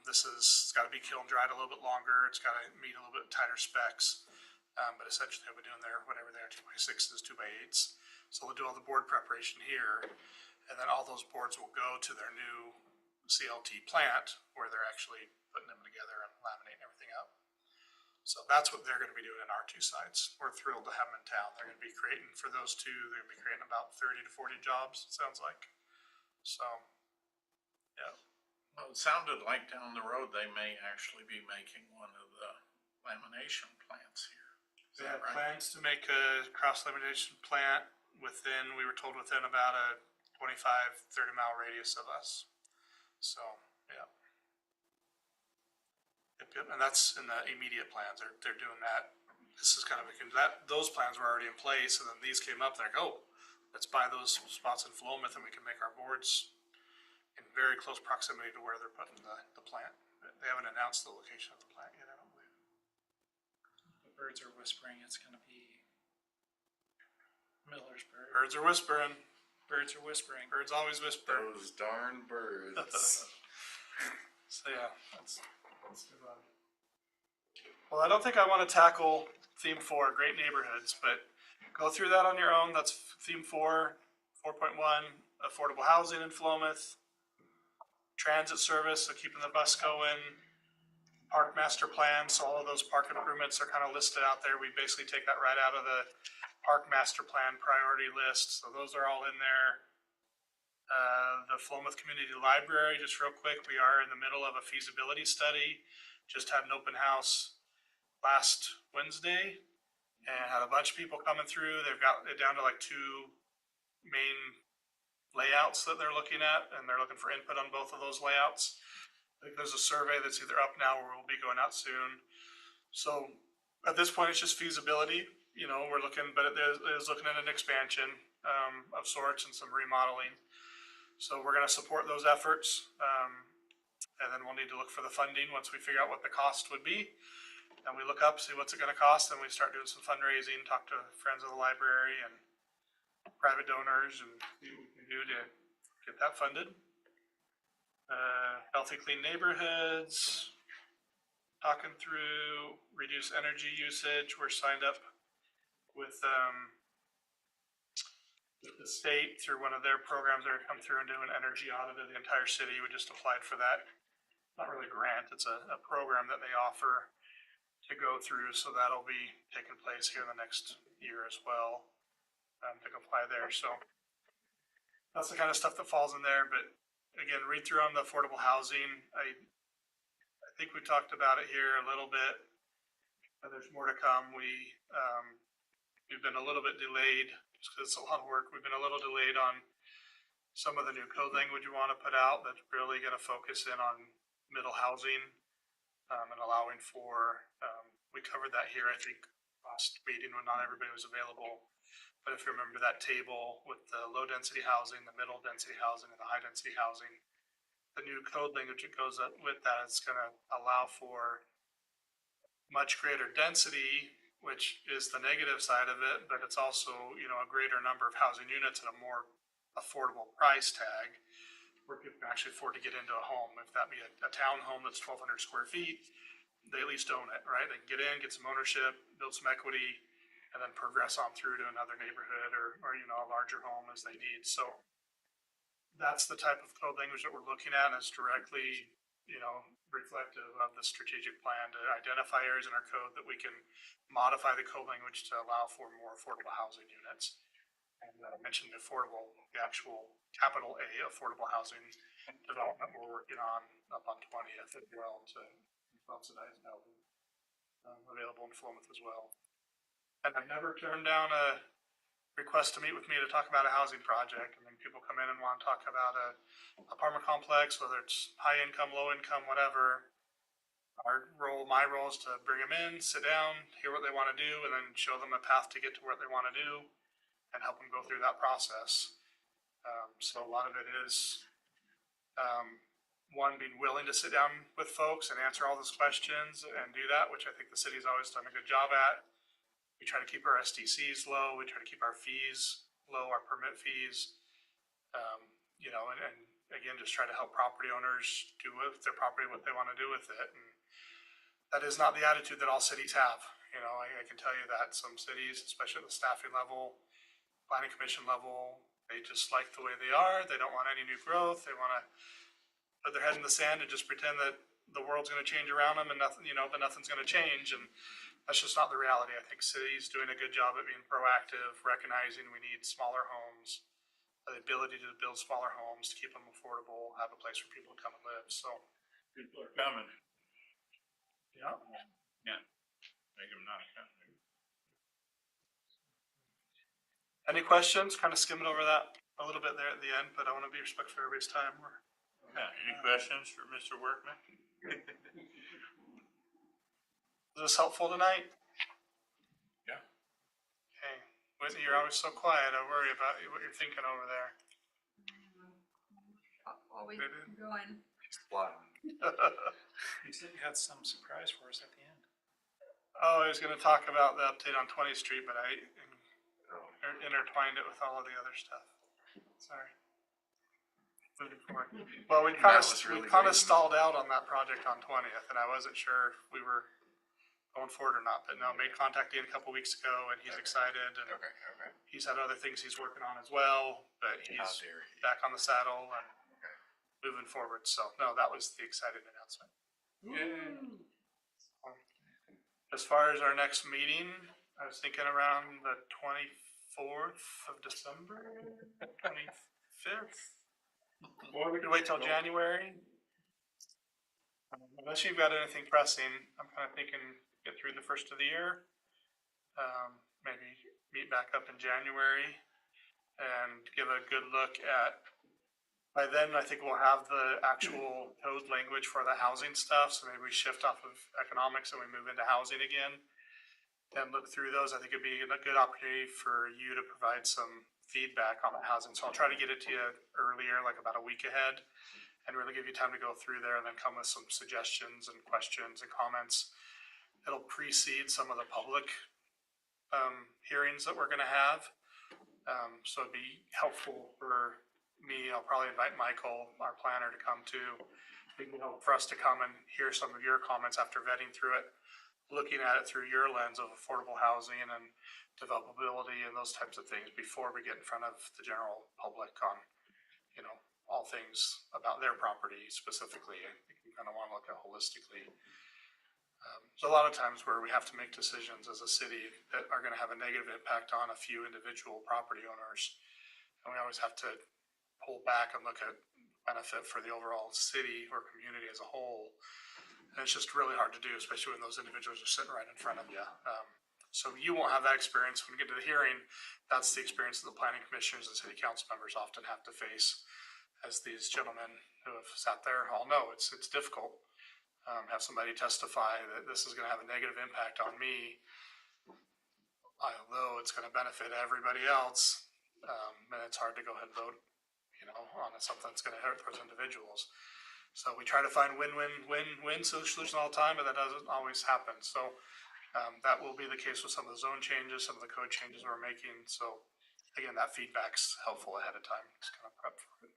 Speaker 2: This is, it's gotta be kiln dried a little bit longer, it's gotta meet a little bit tighter specs. But essentially they'll be doing their, whatever they are, 2x6s, 2x8s. So they'll do all the board preparation here, and then all those boards will go to their new CLT plant where they're actually putting them together and laminating everything up. So that's what they're gonna be doing in our two sites. We're thrilled to have them in town. They're gonna be creating, for those two, they're gonna be creating about 30 to 40 jobs, it sounds like. So, yeah.
Speaker 6: Well, it sounded like down the road, they may actually be making one of the lamination plants here. Is
Speaker 2: They
Speaker 6: that
Speaker 2: have
Speaker 6: right?
Speaker 2: plans to make a cross lamination plant within, we were told within about a 25, 30 mile radius of us. So, yeah. Yep, and that's in the immediate plans. They're doing that. This is kind of, those plans were already in place, and then these came up, they're like, oh, let's buy those spots in Philomath and we can make our boards in very close proximity to where they're putting the plant. They haven't announced the location of the plant yet, I don't believe.
Speaker 1: The birds are whispering it's gonna be Millersburg.
Speaker 2: Birds are whispering.
Speaker 1: Birds are whispering.
Speaker 2: Birds always whisper.
Speaker 8: Those darn birds.
Speaker 2: So yeah, that's good one. Well, I don't think I want to tackle theme 4, great neighborhoods, but go through that on your own. That's theme 4, 4.1, affordable housing in Philomath, transit service, so keeping the bus going, park master plan, so all of those park improvements are kind of listed out there. We basically take that right out of the park master plan priority list, so those are all in there. The Philomath Community Library, just real quick, we are in the middle of a feasibility study. Just had an open house last Wednesday and had a bunch of people coming through. They've got it down to like 2 main layouts that they're looking at, and they're looking for input on both of those layouts. I think there's a survey that's either up now or will be going out soon. So at this point, it's just feasibility. You know, we're looking, but it is looking at an expansion of sorts and some remodeling. So we're going to support those efforts. And then we'll need to look for the funding once we figure out what the cost would be. And we look up, see what's it going to cost, and we start doing some fundraising, talk to friends of the library and private donors and see what we can do to get that funded. Healthy, clean neighborhoods, talking through reduce energy usage. We're signed up with the state through one of their programs. They're going to come through and do an energy audit of the entire city. We just applied for that. Not really a grant, it's a program that they offer to go through. So that'll be taking place here in the next year as well, to apply there. So that's the kind of stuff that falls in there. But again, read through on the affordable housing. I think we talked about it here a little bit. There's more to come. We've been a little bit delayed just because it's a lot of work. We've been a little delayed on some of the new code language we want to put out that's really going to focus in on middle housing and allowing for, we covered that here, I think, last meeting when not everybody was available. But if you remember that table with the low density housing, the middle density housing, and the high density housing, the new code language that goes up with that is going to allow for much greater density, which is the negative side of it, but it's also, you know, a greater number of housing units at a more affordable price tag where people can actually afford to get into a home. If that be a town home that's 1,200 square feet, they at least own it, right? They can get in, get some ownership, build some equity, and then progress on through to another neighborhood or you know, a larger home as they need. So that's the type of code language that we're looking at, and it's directly, you know, reflective of the strategic plan to identify areas in our code that we can modify the code language to allow for more affordable housing units. And I mentioned affordable, the actual capital A affordable housing development we're working on up on 20th as well to subsidize housing available in Philomath as well. And I've never turned down a request to meet with me to talk about a housing project. I mean, people come in and want to talk about a apartment complex, whether it's high income, low income, whatever. My role is to bring them in, sit down, hear what they want to do, and then show them a path to get to what they want to do and help them go through that process. So a lot of it is, one, being willing to sit down with folks and answer all those questions and do that, which I think the city's always done a good job at. We try to keep our SDCs low. We try to keep our fees low, our permit fees. again, just try to help property owners do with their property what they want to do with it. And that is not the attitude that all cities have. You know, I can tell you that some cities, especially at the staffing level, planning commission level, they just like the way they are. They don't want any new growth. They want to put their head in the sand and just pretend that the world's going to change around them and nothing, but nothing's going to change. And that's just not the reality. I think cities doing a good job at being proactive, recognizing we need smaller homes, the ability to build smaller homes to keep them affordable, have a place for people to come and live. So,
Speaker 7: People are coming.
Speaker 2: yeah.
Speaker 7: Make them not come.
Speaker 2: Any questions? Kind of skimming over that a little bit there at the end, but I want to be respectful of everybody's time.
Speaker 7: Yeah, any questions for Mr. Workman?
Speaker 2: Is this helpful tonight?
Speaker 7: Yeah.
Speaker 2: Okay. Whitney, you're always so quiet. I worry about what you're thinking over there.
Speaker 5: Always
Speaker 2: Maybe.
Speaker 5: going.
Speaker 1: You said you had some surprise for us at the end.
Speaker 2: Oh, I was going to talk about the update on 20th Street, but I intertwined it with all of the other stuff. Sorry. Moving forward. Well, we kind of stalled out on that project on 20th, and I wasn't sure if we were going forward or not. But no, made contact Ian a couple weeks ago, and he's excited, and
Speaker 8: Okay.
Speaker 2: he's had other things he's working on as well. But
Speaker 8: How
Speaker 2: he's
Speaker 8: dare he?
Speaker 2: back on the saddle and
Speaker 8: Okay.
Speaker 2: moving forward. So no, that was the exciting announcement. As far as our next meeting, I was thinking around the 24th of December, 25th. Or we could wait till January. Unless you've got anything pressing, I'm kind of thinking get through the first of the year. Maybe meet back up in January and give a good look at. By then, I think we'll have the actual code language for the housing stuff. So maybe we shift off of economics and we move into housing again. And look through those. I think it'd be a good opportunity for you to provide some feedback on the housing. So I'll try to get it to you earlier, like about a week ahead, and really give you time to go through there and then come with some suggestions and questions and comments. It'll precede some of the public hearings that we're going to have. So it'd be helpful for me. I'll probably invite Michael, our planner, to come too. It'd be helpful for us to come and hear some of your comments after vetting through it, looking at it through your lens of affordable housing and developability and those types of things before we get in front of the general public on, all things about their property specifically. I think we kind of want to look at holistically. So a lot of times where we have to make decisions as a city that are going to have a negative impact on a few individual property owners. And we always have to pull back and look at benefit for the overall city or community as a whole. And it's just really hard to do, especially when those individuals are sitting right in front of you. So you won't have that experience when we get to the hearing. That's the experience that the planning commissioners and city council members often have to face. As these gentlemen who have sat there all know, it's difficult. Have somebody testify that this is going to have a negative impact on me, although it's going to benefit everybody else. And it's hard to go ahead and vote, on something that's going to hurt those individuals. So we try to find win-win-win solutions all the time, but that doesn't always happen. So that will be the case with some of the zone changes, some of the code changes we're making. So again, that feedback's helpful ahead of time. Just kind of prep for it.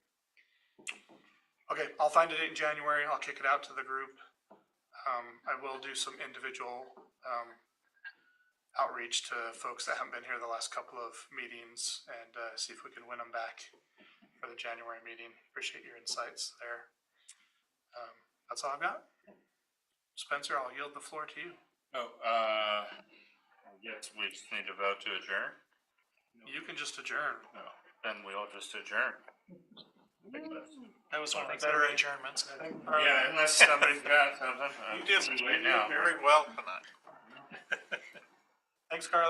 Speaker 2: Okay, I'll find a date in January. I'll kick it out to the group. I will do some individual outreach to folks that haven't been here the last couple of meetings and see if we can win them back for the January meeting. Appreciate your insights there. That's all I've got. Spencer, I'll yield the floor to you.
Speaker 7: I guess we just need to vote to adjourn.
Speaker 2: You can just adjourn.
Speaker 7: No, then we'll just adjourn.
Speaker 1: That was one of the
Speaker 2: Thanks,
Speaker 1: better
Speaker 2: everybody.
Speaker 1: adjournments.
Speaker 7: Yeah, unless somebody's got something.
Speaker 6: You did
Speaker 7: Right now.
Speaker 6: very well tonight.
Speaker 2: Thanks, Carla.